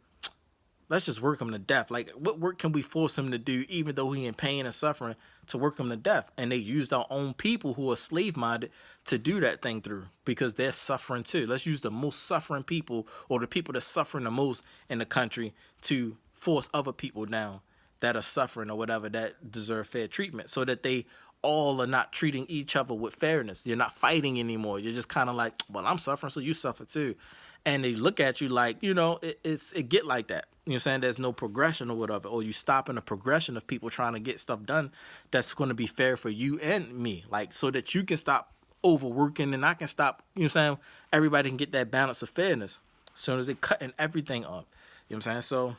let's just work him to death. Like, what work can we force him to do even though he in pain and suffering to work him to death? And they used our own people who are slave-minded to do that thing through because they're suffering too. Let's use the most suffering people or the people that's suffering the most in the country to force other people down that are suffering or whatever that deserve fair treatment so that they all are not treating each other with fairness. You're not fighting anymore. You're just kind of like, well, I'm suffering, so you suffer too. And they look at you like, it get like that. You know what I'm saying? There's no progression or whatever. Or you stopping the progression of people trying to get stuff done that's going to be fair for you and me. Like, so that you can stop overworking and I can stop, you know what I'm saying? Everybody can get that balance of fairness as soon as they cutting everything up. You know what I'm saying? So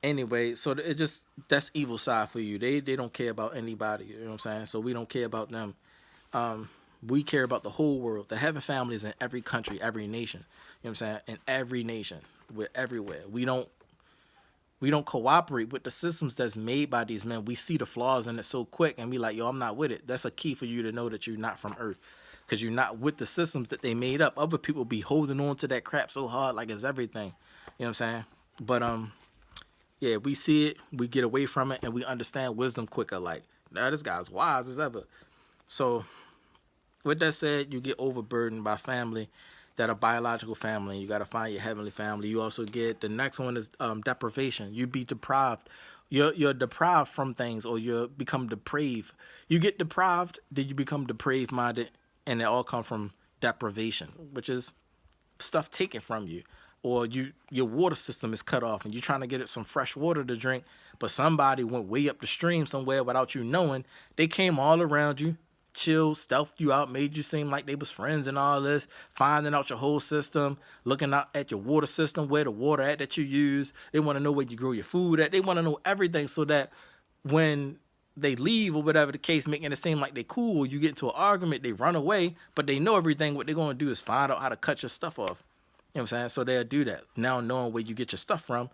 anyway, so it just, that's evil side for you. They don't care about anybody, you know what I'm saying? So we don't care about them. We care about the whole world. The heaven family is in every country, every nation. You know what I'm saying? In every nation. We're everywhere. We don't cooperate with the systems that's made by these men. We see the flaws in it so quick and be like, yo, I'm not with it. That's a key for you to know that you're not from Earth. Because you're not with the systems that they made up. Other people be holding on to that crap so hard like it's everything. You know what I'm saying? But yeah, we see it, we get away from it, and we understand wisdom quicker. Like, now this guy's wise as ever. So with that said, you get overburdened by family that are biological family. You got to find your heavenly family. You also get, the next one is deprivation. You be deprived. You're deprived from things, or you become depraved. You get deprived, then you become depraved minded, and it all comes from deprivation, which is stuff taken from you. Or your water system is cut off and you're trying to get it some fresh water to drink, but somebody went way up the stream somewhere without you knowing. They came all around you, chilled, stealthed you out, made you seem like they was friends and all this, finding out your whole system, looking out at your water system, where the water at that you use. They want to know where you grow your food at. They want to know everything so that when they leave or whatever the case, making it seem like they cool, you get into an argument, they run away, but they know everything. What they're going to do is find out how to cut your stuff off. You know what I'm saying? So they'll do that. Now knowing where you get your stuff from,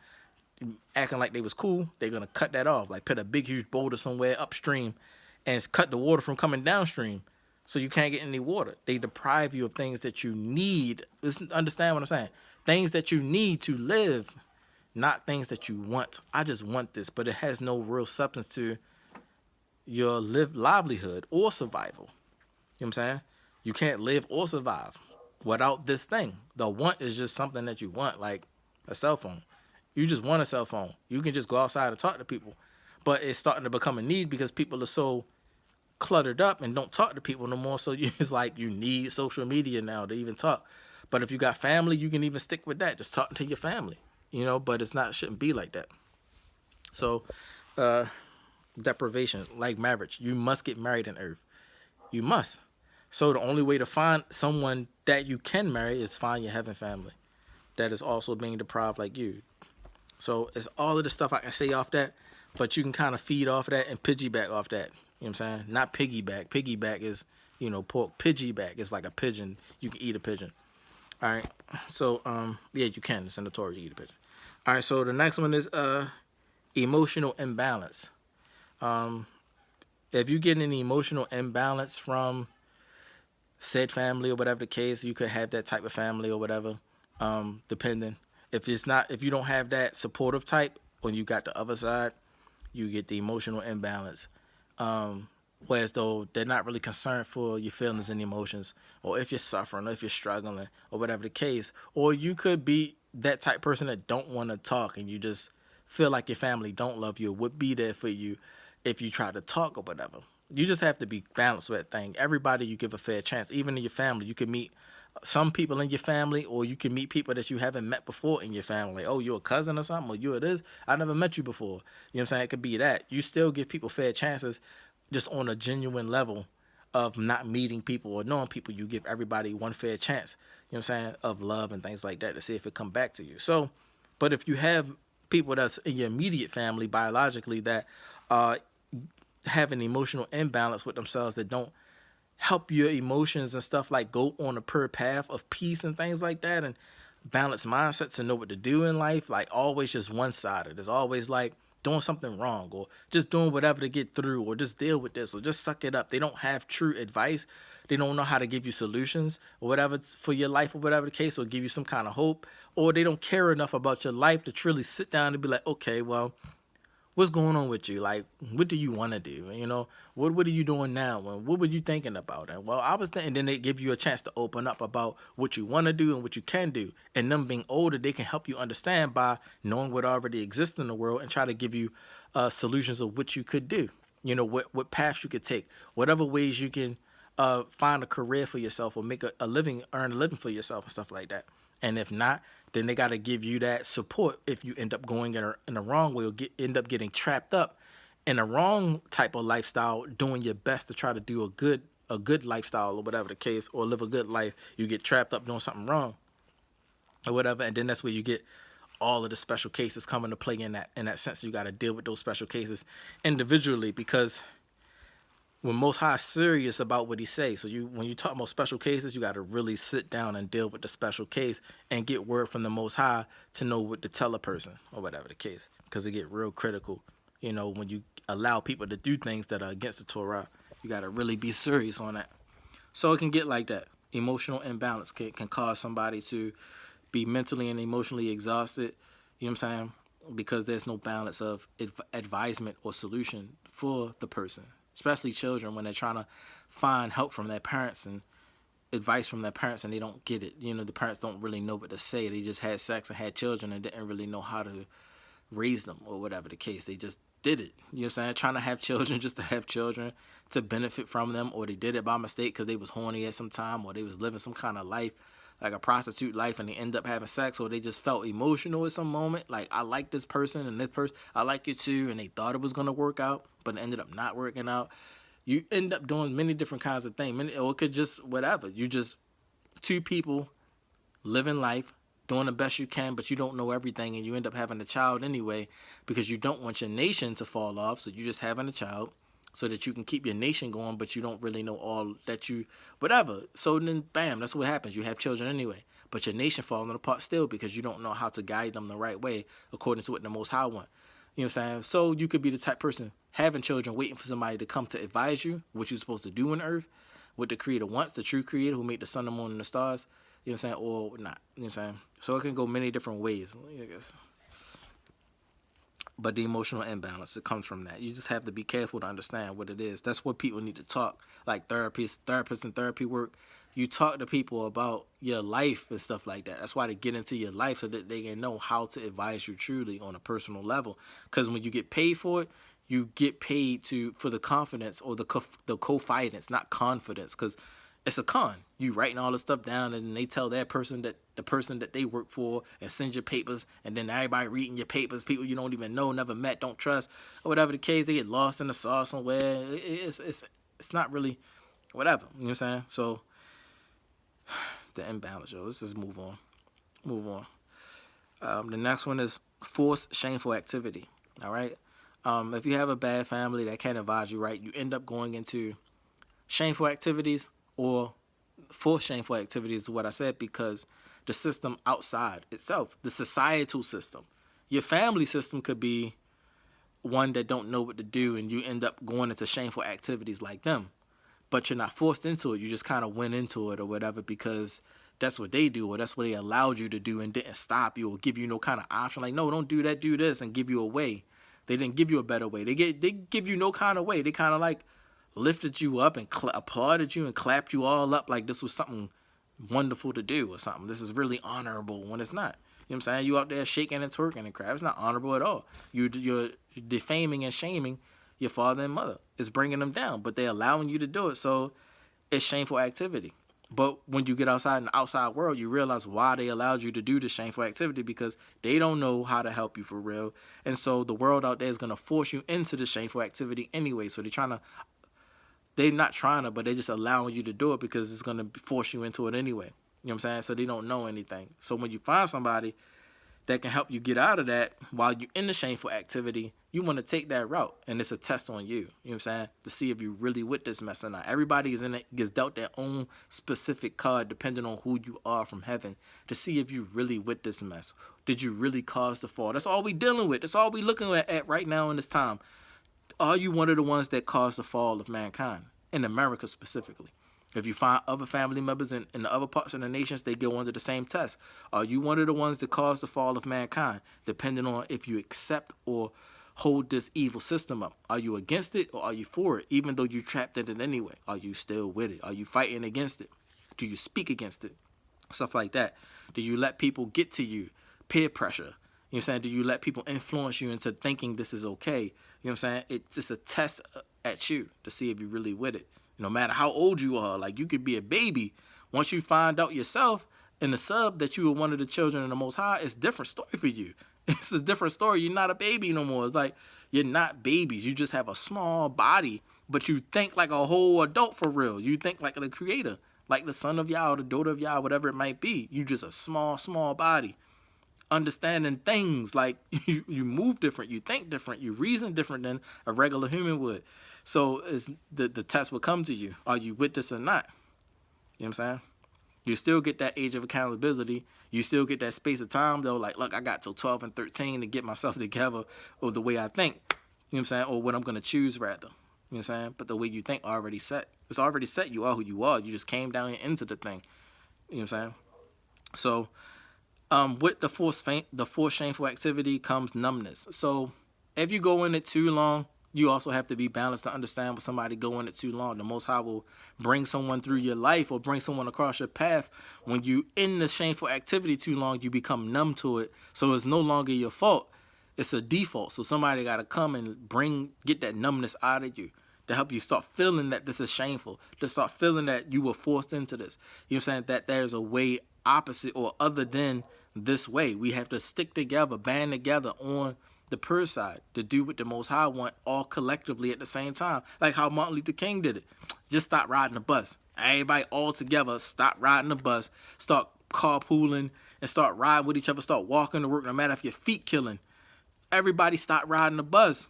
acting like they was cool, they're gonna cut that off. Like put a big huge boulder somewhere upstream, and it's cut the water from coming downstream, so you can't get any water. They deprive you of things that you need. Listen, understand what I'm saying? Things that you need to live, not things that you want. I just want this, but it has no real substance to your livelihood or survival. You know what I'm saying? You can't live or survive without this thing. The want is just something that you want, like a cell phone. You just want a cell phone. You can just go outside and talk to people. But it's starting to become a need because people are so cluttered up and don't talk to people no more. So it's like you need social media now to even talk. But if you got family, you can even stick with that. Just talking to your family, but it's not, shouldn't be like that. So, deprivation, like marriage, you must get married in earth. You must. So the only way to find someone that you can marry is find your heaven family that is also being deprived like you. So it's all of the stuff I can say off that, but you can kind of feed off of that and piggyback off that. You know what I'm saying? Not piggyback. Piggyback is, pork. Piggyback is like a pigeon. You can eat a pigeon. All right. So, yeah, you can. It's in the Torah, you eat a pigeon. All right. So the next one is emotional imbalance. If you get an emotional imbalance from said family or whatever the case, you could have that type of family or whatever, depending. If you don't have that supportive type, when you got the other side, you get the emotional imbalance. Whereas though they're not really concerned for your feelings and emotions, or if you're suffering, or if you're struggling, or whatever the case. Or you could be that type of person that don't want to talk, and you just feel like your family don't love you, or would be there for you if you try to talk or whatever. You just have to be balanced with that thing. Everybody you give a fair chance, even in your family. You can meet some people in your family, or you can meet people that you haven't met before in your family. Oh, you're a cousin or something, or you're this. I never met you before. You know what I'm saying? It could be that. You still give people fair chances just on a genuine level of not meeting people or knowing people. You give everybody one fair chance, you know what I'm saying, of love and things like that to see if it come back to you. So, but if you have people that's in your immediate family biologically that have an emotional imbalance with themselves, that don't help your emotions and stuff, like go on a pure path of peace and things like that, and balanced mindset to know what to do in life, like always just one-sided. It's always like doing something wrong, or just doing whatever to get through, or just deal with this, or just suck it up. They don't have true advice. They don't know how to give you solutions or whatever for your life or whatever the case, or give you some kind of hope, or they don't care enough about your life to truly sit down and be like, okay, well, what's going on with you? Like, what do you want to do? What are you doing now? And what were you thinking about? And well, I was thinking. Then they give you a chance to open up about what you want to do and what you can do. And them being older, they can help you understand by knowing what already exists in the world, and try to give you solutions of what you could do. What paths you could take, whatever ways you can find a career for yourself, or make a living, earn a living for yourself and stuff like that. And if not, then they got to give you that support if you end up going in the wrong way, or end up getting trapped up in a wrong type of lifestyle, doing your best to try to do a good lifestyle or whatever the case, or live a good life. You get trapped up doing something wrong or whatever, and then that's where you get all of the special cases come into play in that sense. You got to deal with those special cases individually, because when Most High is serious about what he says. So when you talk about special cases, you got to really sit down and deal with the special case and get word from the Most High to know what to tell a person or whatever the case, because it get real critical. When you allow people to do things that are against the Torah, you got to really be serious on that. So it can get like that. Emotional imbalance can cause somebody to be mentally and emotionally exhausted, you know what I'm saying, because there's no balance of advisement or solution for the person. Especially children, when they're trying to find help from their parents and advice from their parents, and they don't get it. The parents don't really know what to say. They just had sex and had children and didn't really know how to raise them or whatever the case. They just did it. You know what I'm saying? Trying to have children just to have children to benefit from them, or they did it by mistake because they was horny at some time, or they was living some kind of life, like a prostitute life, and they end up having sex, or they just felt emotional at some moment. Like, I like this person, and this person, I like you too, and they thought it was going to work out, but it ended up not working out. You end up doing many different kinds of things. Or it could just whatever. You just two people living life, doing the best you can, but you don't know everything, and you end up having a child anyway because you don't want your nation to fall off, so you're just having a child so that you can keep your nation going, but you don't really know all that you, whatever. So then, bam, that's what happens. You have children anyway. but your nation falling apart still because you don't know how to guide them the right way according to what the Most High want. You know what I'm saying? So you could be the type person having children, waiting for somebody to come to advise you what you're supposed to do on earth, what the Creator wants, the true Creator who made the sun, the moon, and the stars. You know what I'm saying? Or not. You know what I'm saying? So it can go many different ways, I guess. But the emotional imbalance, it comes from that. You just have to be careful to understand what it is. That's what people need to talk. Like therapists and therapy work. You talk to people about your life and stuff like that. That's why they get into your life so that they can know how to advise you truly on a personal level. Because when you get paid for it, you get paid for the confidence or the confidence, not confidence. Because it's a con. You writing all this stuff down, and then they tell that person that the person that they work for and send your papers, and then everybody reading your papers, people you don't even know, never met, don't trust, or whatever the case. They get lost in the sauce somewhere. It's not really whatever. You know what I'm saying? So the imbalance, yo. Let's just move on. The next one is forced shameful activity. All right. If you have a bad family that can't advise you right, you end up going into shameful activities or forced shameful activities is what I said, because the system outside itself, the societal system, your family system could be one that don't know what to do, and you end up going into shameful activities like them. But you're not forced into it. You just kind of went into it or whatever because that's what they do, or that's what they allowed you to do and didn't stop you or give you no kind of option. Like, no, don't do that, do this, and give you a way. They didn't give you a better way. They give you no kind of way. They kind of like lifted you up and applauded you and clapped you all up like this was something wonderful to do or something. This is really honorable when it's not. You know what I'm saying? You out there shaking and twerking and crap. It's not honorable at all. You're defaming and shaming your father and mother. It's bringing them down, but they're allowing you to do it. So it's shameful activity. But when you get outside in the outside world, you realize why they allowed you to do this shameful activity, because they don't know how to help you for real. And so the world out there is going to force you into the shameful activity anyway. So they're not trying to, but they're just allowing you to do it because it's going to force you into it anyway. You know what I'm saying? So they don't know anything. So when you find somebody that can help you get out of that while you're in the shameful activity, you want to take that route. And it's a test on you. You know what I'm saying? To see if you're really with this mess or not. Everybody is in it, gets dealt their own specific card depending on who you are from heaven, to see if you're really with this mess. Did you really cause the fall? That's all we dealing with. That's all we looking at right now in this time. Are you one of the ones that caused the fall of mankind? In America specifically. If you find other family members in the other parts of the nations, they go under the same test. Are you one of the ones that caused the fall of mankind? Depending on if you accept or hold this evil system up. Are you against it or are you for it? Even though you trapped in it anyway. Are you still with it? Are you fighting against it? Do you speak against it? Stuff like that. Do you let people get to you? Peer pressure. You know what I'm saying? Do you let people influence you into thinking this is okay? You know what I'm saying? It's just a test at you to see if you're really with it. No matter how old you are, like you could be a baby. Once you find out yourself in the sub that you were one of the children of the Most High, it's a different story for you. It's a different story. You're not a baby no more. It's like you're not babies. You just have a small body, but you think like a whole adult for real. You think like the Creator, like the son of Yah or the daughter of Yah, whatever it might be. You just a small body. Understanding things like you move different, you think different, you reason different than a regular human would. So the test will come to you. Are you with this or not? You know what I'm saying? You still get that age of accountability. You still get that space of time, though. Like, look, I got till 12 and 13 to get myself together or the way I think. You know what I'm saying? Or what I'm going to choose, rather. You know what I'm saying? But the way you think already set. It's already set. You are who you are. You just came down into the thing. You know what I'm saying? So with the forced shameful activity comes numbness. So if you go in it too long, you also have to be balanced to understand when somebody go in it too long. The Most High will bring someone through your life or bring someone across your path. When you in the shameful activity too long, you become numb to it. So it's no longer your fault. It's a default. So somebody got to come and get that numbness out of you to help you start feeling that this is shameful, to start feeling that you were forced into this. You know what I'm saying? That there's a way opposite or other than this way. We have to stick together, band together on the pure side to do what the Most High want all collectively at the same time. Like how Martin Luther King did it. Just stop riding the bus. Everybody all together, stop riding the bus, start carpooling and start riding with each other, start walking to work no matter if your feet killing. Everybody stop riding the bus.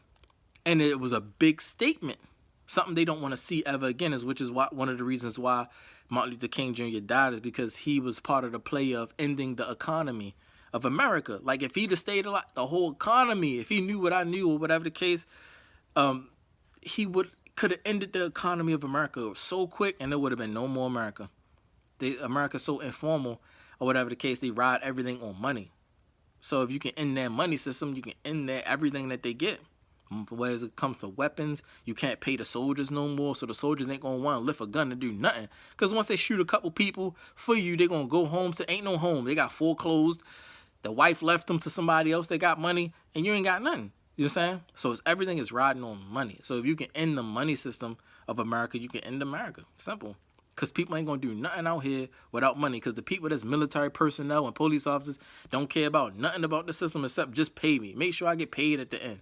And it was a big statement. Something they don't want to see ever again is, which is why, one of the reasons why Martin Luther King Jr. died, is because he was part of the play of ending the economy of America. Like, if he'd have stayed alive, the whole economy, if he knew what I knew or whatever the case, he could have ended the economy of America so quick, and there would have been no more America. America's so informal, or whatever the case, they ride everything on money. So if you can end their money system, you can end everything that they get. Whereas it comes to weapons, you can't pay the soldiers no more, so the soldiers ain't gonna want to lift a gun to do nothing. Because once they shoot a couple people for you, they're gonna go home to ain't no home. They got foreclosed. The wife left them to somebody else that got money, and you ain't got nothing. You know what I'm saying? So everything is riding on money. So if you can end the money system of America, you can end America. Simple. Because people ain't going to do nothing out here without money. Because the people that's military personnel and police officers don't care about nothing about the system except just pay me. Make sure I get paid at the end.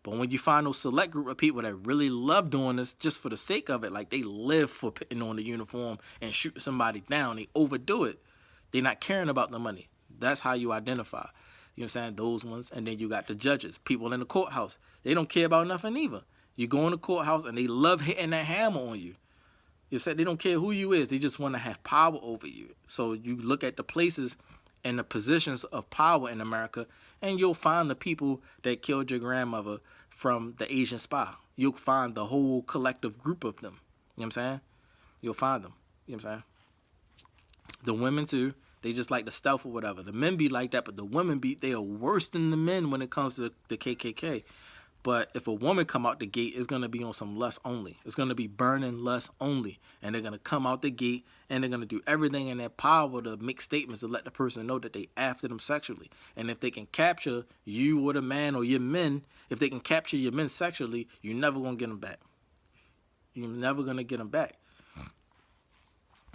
But when you find those select group of people that really love doing this just for the sake of it, like they live for putting on the uniform and shooting somebody down, they overdo it. They're not caring about the money. That's how you identify. You know what I'm saying? Those ones. And then you got the judges, people in the courthouse. They don't care about nothing either. You go in the courthouse and they love hitting that hammer on you. You said they don't care who you is. They just want to have power over you. So you look at the places and the positions of power in America, and you'll find the people that killed your grandmother from the Asian spy. You'll find the whole collective group of them. You know what I'm saying? You'll find them. You know what I'm saying? The women too. They just like the stealth or whatever. The men be like that, but the women they are worse than the men when it comes to the KKK. But if a woman come out the gate, it's going to be on some lust only. It's going to be burning lust only. And they're going to come out the gate and they're going to do everything in their power to make statements to let the person know that they after them sexually. And if they can capture you or the man or your men, if they can capture your men sexually, you're never going to get them back. You're never going to get them back.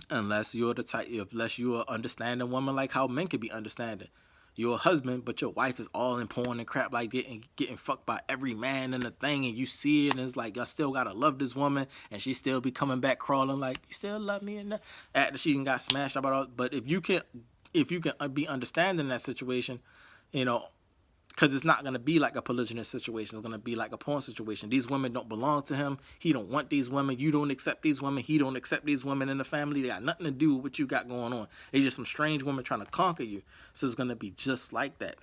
Unless you're the type, unless you're an understanding woman like how men can be understanding. You're a husband, but your wife is all in porn and crap like that and getting fucked by every man in the thing, and you see it, and it's like, I still gotta love this woman, and she still be coming back crawling like, you still love me, and after she got smashed about all. But if you can be understanding that situation, you know, because it's not going to be like a polygynous situation. It's going to be like a porn situation. These women don't belong to him. He don't want these women. You don't accept these women. He don't accept these women in the family. They got nothing to do with what you got going on. They just some strange women trying to conquer you. So it's going to be just like that.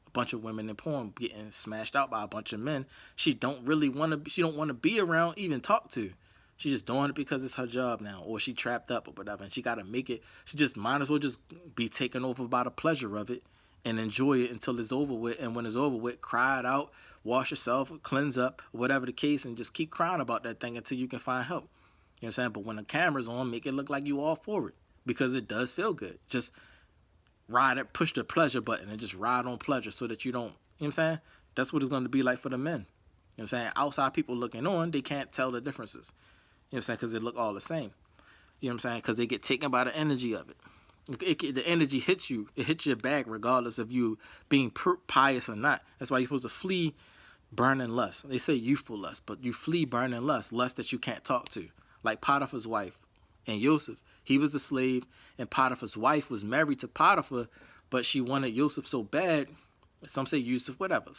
A bunch of women in porn getting smashed out by a bunch of men. She don't want to be around, even talk to. She's just doing it because it's her job now, or she trapped up or whatever, and she got to make it. She just might as well just be taken over by the pleasure of it. And enjoy it until it's over with. And when it's over with, cry it out, wash yourself, cleanse up, whatever the case, and just keep crying about that thing until you can find help. You know what I'm saying? But when the camera's on, make it look like you all for it. Because it does feel good. Just ride it, push the pleasure button and just ride on pleasure so that you don't, you know what I'm saying? That's what it's going to be like for the men. You know what I'm saying? Outside people looking on, they can't tell the differences. You know what I'm saying? Because they look all the same. You know what I'm saying? Because they get taken by the energy of it. The energy hits you. It hits your back regardless of you being pious or not. That's why you're supposed to flee burning lust. They say youthful lust, but you flee burning lust that you can't talk to. Like Potiphar's wife and Joseph. He was a slave, and Potiphar's wife was married to Potiphar, but she wanted Joseph so bad. Some say Yusuf, whatever.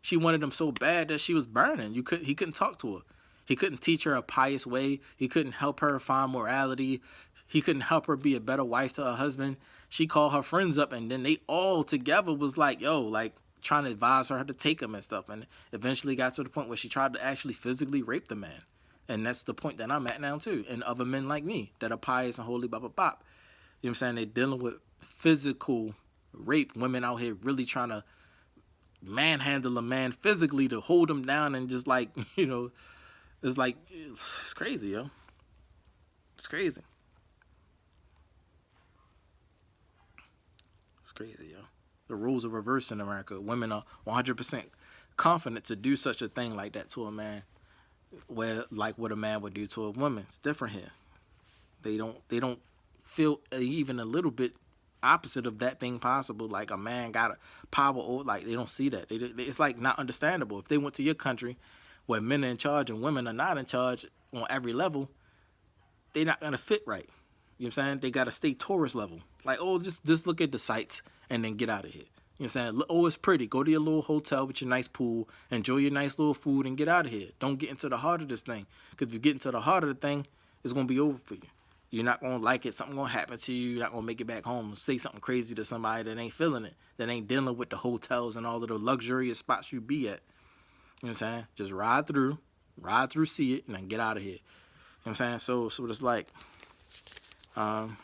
She wanted him so bad that she was burning. He couldn't talk to her. He couldn't teach her a pious way. He couldn't help her find morality. He couldn't help her be a better wife to her husband. She called her friends up, and then they all together was like, trying to advise her to take him and stuff. And eventually got to the point where she tried to actually physically rape the man. And that's the point that I'm at now, too. And other men like me that are pious and holy, bop, bop, bop. You know what I'm saying? They're dealing with physical rape. Women out here really trying to manhandle a man physically to hold him down and just like, it's like, it's crazy, yo. It's crazy. It's crazy, yo. The rules are reversed in America. Women are 100% confident to do such a thing like that to a man, where like what a man would do to a woman. It's different here. They don't feel even a little bit opposite of that being possible. Like a man got a power, or like they don't see that. It's like not understandable. If they went to your country where men are in charge and women are not in charge on every level, they're not gonna fit right. You know what I'm saying? They gotta stay tourist level. Like, just look at the sights and then get out of here. You know what I'm saying? Oh, it's pretty. Go to your little hotel with your nice pool, enjoy your nice little food, and get out of here. Don't get into the heart of this thing. Because if you get into the heart of the thing, it's going to be over for you. You're not going to like it. Something going to happen to you. You're not going to make it back home. Say something crazy to somebody that ain't feeling it, that ain't dealing with the hotels and all of the luxurious spots you be at. You know what I'm saying? Just ride through, see it, and then get out of here. You know what I'm saying? So it's like, and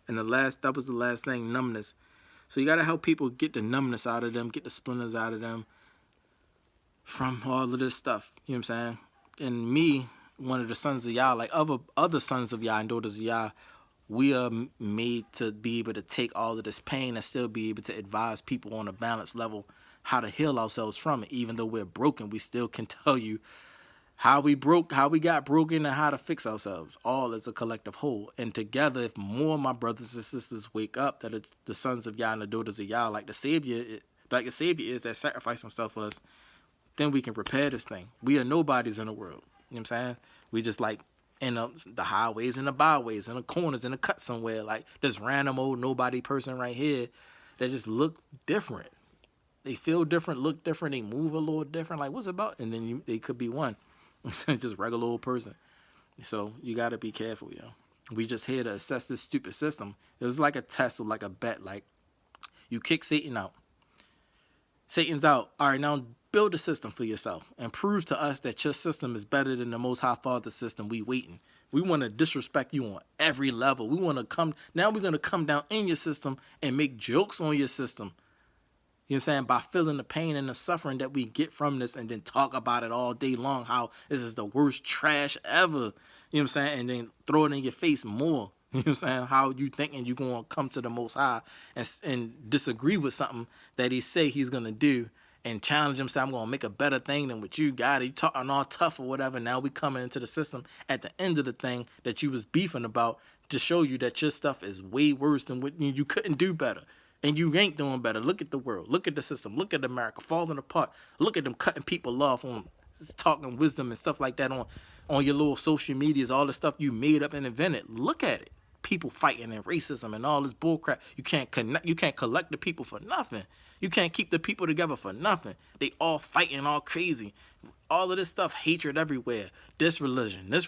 that was the last thing, numbness. So you got to help people get the numbness out of them, get the splinters out of them from all of this stuff. You know what I'm saying? And me, one of the sons of Yah, like other sons of Yah and daughters of Yah, we are made to be able to take all of this pain and still be able to advise people on a balanced level how to heal ourselves from it. Even though we're broken, we still can tell you how we got broken, and how to fix ourselves, all as a collective whole. And together, if more of my brothers and sisters wake up, that it's the sons of Yah and the daughters of Yah, like the Savior is that sacrificed himself for us, then we can repair this thing. We are nobodies in the world. You know what I'm saying? We just like in the highways and the byways and the corners and the cut somewhere, like this random old nobody person right here that just look different. They feel different, look different, they move a little different. Like, what's it about? And then they could be one. Just regular old person. So you got to be careful, yo. We just here to assess this stupid system. It was like a test or like a bet. Like, you kick Satan out. Satan's out. All right, now build a system for yourself and prove to us that your system is better than the Most High Father system. We waiting. We want to disrespect you on every level. We want to come. Now we're going to come down in your system and make jokes on your system. You know what I'm saying? By feeling the pain and the suffering that we get from this, and then talk about it all day long, how this is the worst trash ever. You know what I'm saying? And then throw it in your face more. You know what I'm saying? How you thinking you're going to come to the Most High and disagree with something that he say he's going to do and challenge him, say, I'm going to make a better thing than what you got. You talking all tough or whatever. Now we coming into the system at the end of the thing that you was beefing about to show you that your stuff is way worse than what you couldn't do better. And you ain't doing better. Look at the world. Look at the system. Look at America falling apart. Look at them cutting people off on talking wisdom and stuff like that on your little social medias, all the stuff you made up and invented. Look at it. People fighting and racism and all this bullcrap. You can't connect. You can't collect the people for nothing. You can't keep the people together for nothing. They all fighting all crazy. All of this stuff, hatred everywhere. This religion, this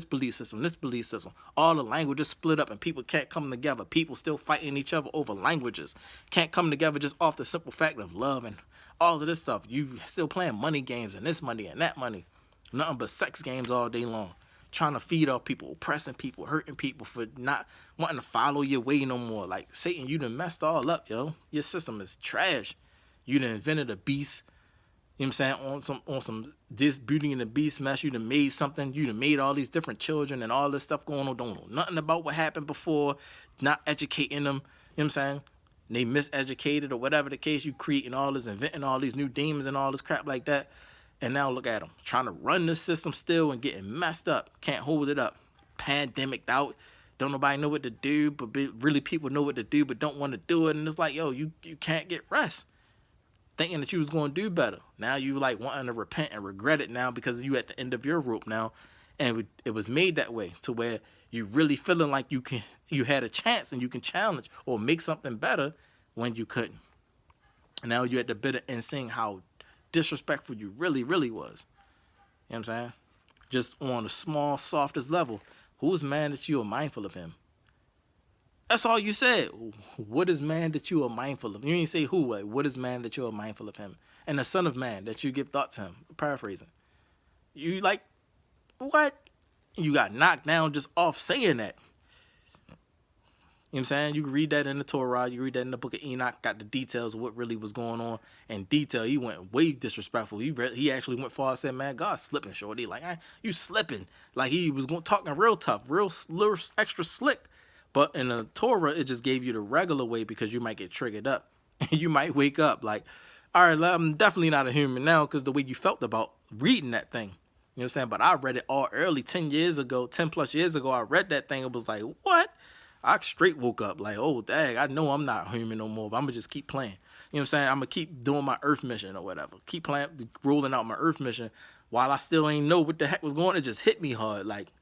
belief system. All the languages split up and people can't come together. People still fighting each other over languages. Can't come together just off the simple fact of love and all of this stuff. You still playing money games and this money and that money. Nothing but sex games all day long. Trying to feed off people, oppressing people, hurting people for not wanting to follow your way no more. Like, Satan, you done messed all up, yo. Your system is trash. You done invented a beast. You know what I'm saying? On some this Beauty and the Beast mess, you done made something. You done made all these different children and all this stuff going on. Don't know nothing about what happened before. Not educating them. You know what I'm saying? They miseducated or whatever the case. You creating all this, inventing all these new demons and all this crap like that. And now look at them. Trying to run this system still and getting messed up. Can't hold it up. Pandemic'd out. Don't nobody know what to do. But really people know what to do but don't want to do it. And it's like, yo, you can't get rest. Thinking that you was going to do better. Now you like wanting to repent and regret it now because you at the end of your rope now. And it was made that way to where you really feeling like you had a chance and you can challenge or make something better when you couldn't. And now you're at the bitter end seeing how disrespectful you really, really was. You know what I'm saying? Just on the small, softest level. Who's man that you are mindful of him? That's all you said. What is man that you are mindful of? You didn't say who. What is man that you are mindful of him? And the son of man that you give thought to him. Paraphrasing. You like, what? You got knocked down just off saying that. You know what I'm saying? You can read that in the Torah. You read that in the book of Enoch. Got the details of what really was going on. In detail, he went way disrespectful. He actually went far and said, man, God's slipping, shorty. Like, you slipping. Like, he was talking real tough, real extra slick. But in the Torah, it just gave you the regular way because you might get triggered up. And you might wake up like, all right, I'm definitely not a human now because the way you felt about reading that thing. You know what I'm saying? But I read it all early, 10 plus years ago, I read that thing. It was like, what? I straight woke up like, oh, dang, I know I'm not human no more, but I'm going to just keep playing. You know what I'm saying? I'm going to keep doing my Earth mission or whatever. Keep playing, rolling out my Earth mission while I still ain't know what the heck was going on. It just hit me hard. Like,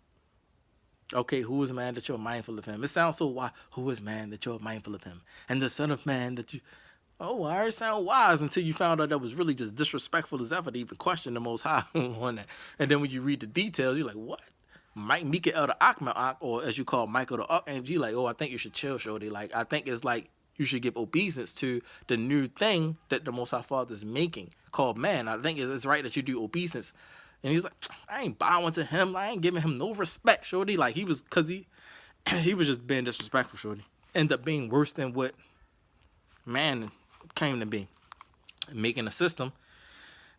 okay, who is man that you're mindful of him? It sounds so why? Who is man that you're mindful of him? And the son of man that you... Oh, I already sound wise until you found out that was really just disrespectful as ever to even question the Most High on that. And then when you read the details, you're like, what? Mike Mika El the Akma, or as you call Michael the Archangel, like, oh, I think you should chill, shorty. Like, I think it's like you should give obeisance to the new thing that the Most High Father is making called man. I think it's right that you do obeisance. And he's like, I ain't bowing to him. I ain't giving him no respect, shorty. Like, he was, because he was just being disrespectful, shorty. End up being worse than what man came to be, making a system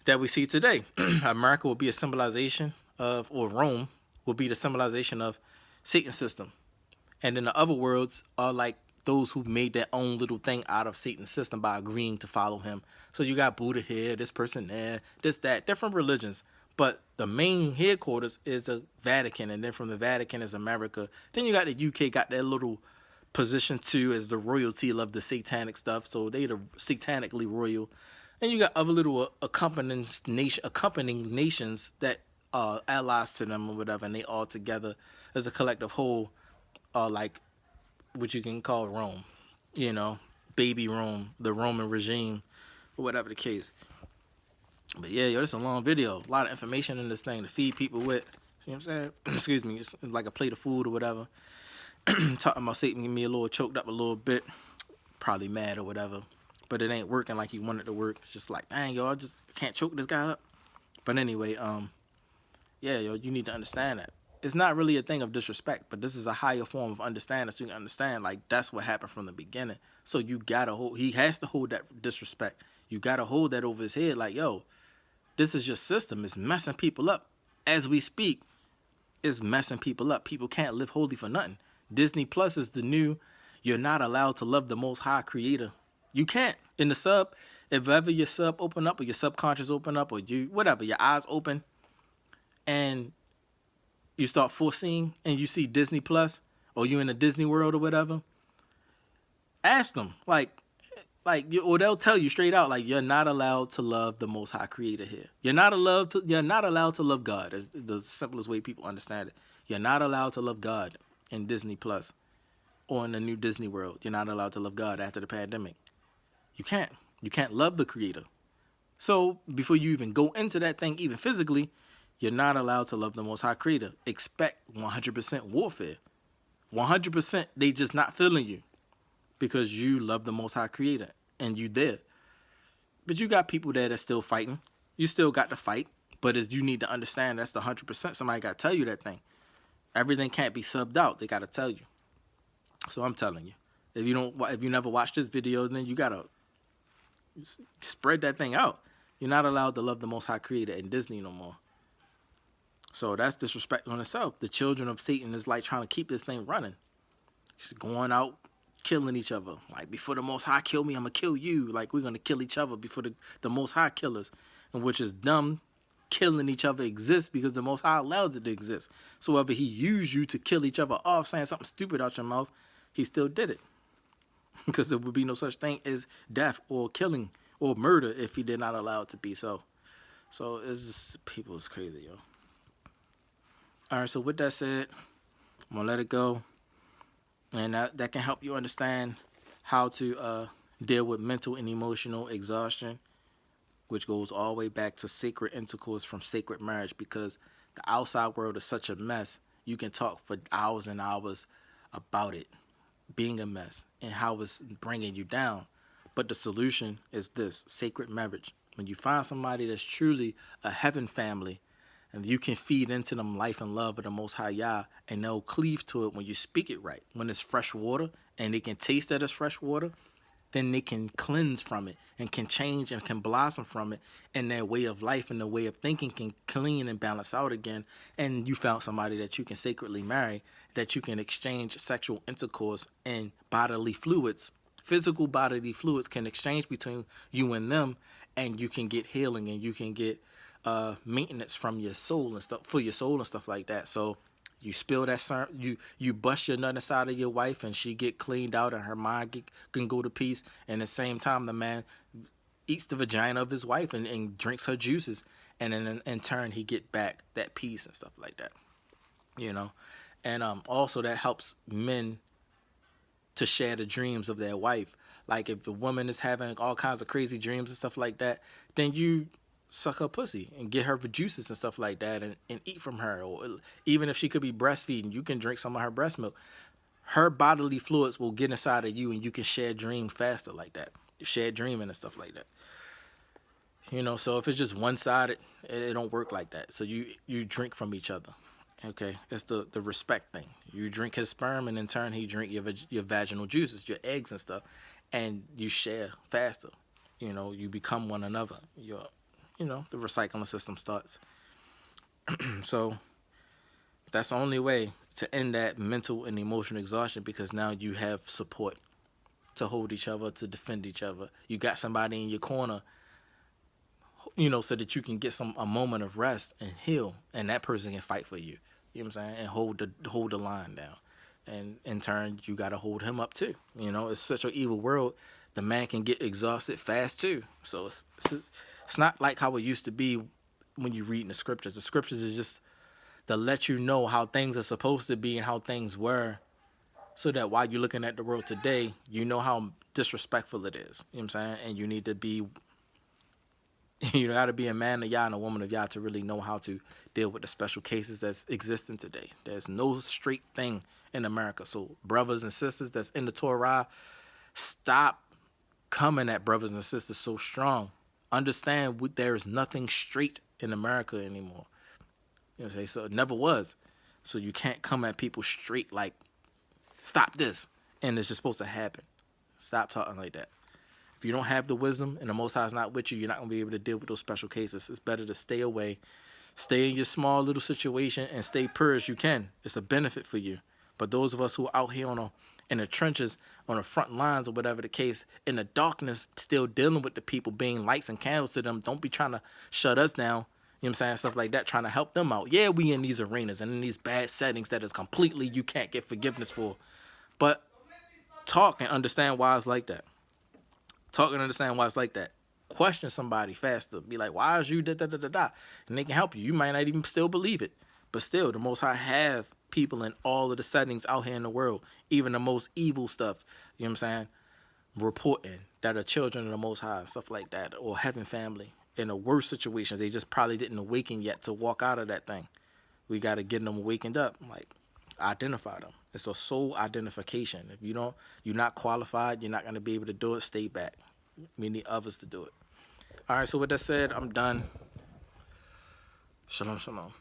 that we see today. America will be a symbolization of, or Rome will be the symbolization of Satan's system. And then the other worlds are like those who made their own little thing out of Satan's system by agreeing to follow him. So you got Buddha here, this person there, this, that, different religions. But the main headquarters is the Vatican, and then from the Vatican is America. Then you got the UK, got their little position too as the royalty of the satanic stuff. So they the satanically royal. And you got other little accompanying nations that are allies to them or whatever, and they all together as a collective whole are like what you can call Rome, you know, baby Rome, the Roman regime, or whatever the case. But yeah, yo, this is a long video. A lot of information in this thing to feed people with. You know what I'm saying? Excuse me. It's like a plate of food or whatever. Talking about Satan getting me a little choked up a little bit. Probably mad or whatever. But it ain't working like he wanted to work. It's just like, dang, yo, I just can't choke this guy up. But anyway, yeah, yo, you need to understand that. It's not really a thing of disrespect, but this is a higher form of understanding, so you can understand, like, that's what happened from the beginning. So you gotta hold, he has to hold that disrespect. You gotta hold that over his head, like, yo, this is your system. It's messing people up. As we speak, it's messing people up. People can't live holy for nothing. Disney Plus is the new, you're not allowed to love the Most High Creator. You can't. In the sub, if ever your sub open up or your subconscious open up or you, whatever, your eyes open and you start foreseeing and you see Disney Plus or you in a Disney World or whatever, ask them, or they'll tell you straight out, like, you're not allowed to love the Most High Creator here. You're not allowed to love God. Is the simplest way people understand it. You're not allowed to love God in Disney Plus or in the new Disney World. You're not allowed to love God after the pandemic. You can't. You can't love the Creator. So before you even go into that thing, even physically, you're not allowed to love the Most High Creator. Expect 100% warfare. 100% they just not feeling you because you love the Most High Creator and you there. But you got people there that's still fighting. You still got to fight. But as you need to understand, that's the 100%. Somebody got to tell you that thing. Everything can't be subbed out. They got to tell you. So I'm telling you. If you never watched this video, then you got to spread that thing out. You're not allowed to love the Most High Creator in Disney no more. So that's disrespect on itself. The children of Satan is like trying to keep this thing running. Just going out, killing each other. Like, before the Most High kill me, I'm going to kill you. Like, we're going to kill each other before the Most High killers. And which is dumb. Killing each other exists because the Most High allowed it to exist. So whether he used you to kill each other off, saying something stupid out your mouth, he still did it. Because there would be no such thing as death or killing or murder if he did not allow it to be so. So it's just, people is crazy, yo. All right, so with that said, I'm going to let it go. And that can help you understand how to deal with mental and emotional exhaustion, which goes all the way back to sacred intercourse from sacred marriage, because the outside world is such a mess. You can talk for hours and hours about it being a mess and how it's bringing you down. But the solution is this: sacred marriage. When you find somebody that's truly a heaven family, and you can feed into them life and love of the Most High Yah, and they'll cleave to it when you speak it right. When it's fresh water, and they can taste that it's fresh water, then they can cleanse from it and can change and can blossom from it, and their way of life and their way of thinking can clean and balance out again. And you found somebody that you can sacredly marry, that you can exchange sexual intercourse and bodily fluids. Physical bodily fluids can exchange between you and them, and you can get healing and you can get maintenance from your soul and stuff, for your soul and stuff like that. So you spill that you bust your nut inside of your wife and she get cleaned out and her mind can go to peace. And at the same time, the man eats the vagina of his wife and drinks her juices. And then in turn, he get back that peace and stuff like that, you know. And also that helps men to share the dreams of their wife. Like if the woman is having all kinds of crazy dreams and stuff like that, then you suck her pussy and get her the juices and stuff like that, and eat from her. Or even if she could be breastfeeding, you can drink some of her breast milk. Her bodily fluids will get inside of you, and you can share dream faster like that. Share dreaming and stuff like that. So if it's just one sided, it don't work like that. So you drink from each other. Okay, it's the respect thing. You drink his sperm, and in turn he drink your vaginal juices, your eggs and stuff, and you share faster. You become one another. The recycling system starts. So that's the only way to end that mental and emotional exhaustion, because now you have support to hold each other, to defend each other. You got somebody in your corner, so that you can get a moment of rest and heal, and that person can fight for you. You know what I'm saying? And hold the line down. And in turn, you got to hold him up too. It's such an evil world. The man can get exhausted fast too. So it's not like how it used to be when you read in the scriptures. The scriptures is just to let you know how things are supposed to be and how things were, so that while you're looking at the world today, you know how disrespectful it is. You know what I'm saying? And you need to be, you got to be a man of Yah and a woman of Yah to really know how to deal with the special cases that's existing today. There's no straight thing in America. So brothers and sisters that's in the Torah, stop coming at brothers and sisters so strong. Understand there is nothing straight in America anymore. You know what I'm saying? So it never was. So you can't come at people straight like, stop this, and it's just supposed to happen. Stop talking like that. If you don't have the wisdom and the Most High is not with you, you're not going to be able to deal with those special cases. It's better to stay away, stay in your small little situation, and stay pure as you can. It's a benefit for you. But those of us who are out here in the trenches, on the front lines or whatever the case, in the darkness, still dealing with the people, being lights and candles to them, don't be trying to shut us down. You know what I'm saying? Stuff like that, trying to help them out. Yeah, we in these arenas and in these bad settings that is completely you can't get forgiveness for. But talk and understand why it's like that. Talk and understand why it's like that. Question somebody faster. Be like, why is you da-da-da-da-da? And they can help you. You might not even still believe it. But still, the Most High have people in all of the settings out here in the world, even the most evil stuff, you know what I'm saying, reporting that are children of the Most High, stuff like that, or having family. In the worst situations, they just probably didn't awaken yet to walk out of that thing. We got to get them awakened up, like identify them. It's a soul identification. If you're not qualified, you're not going to be able to do it, stay back. We need others to do it. All right, so with that said, I'm done. Shalom, shalom.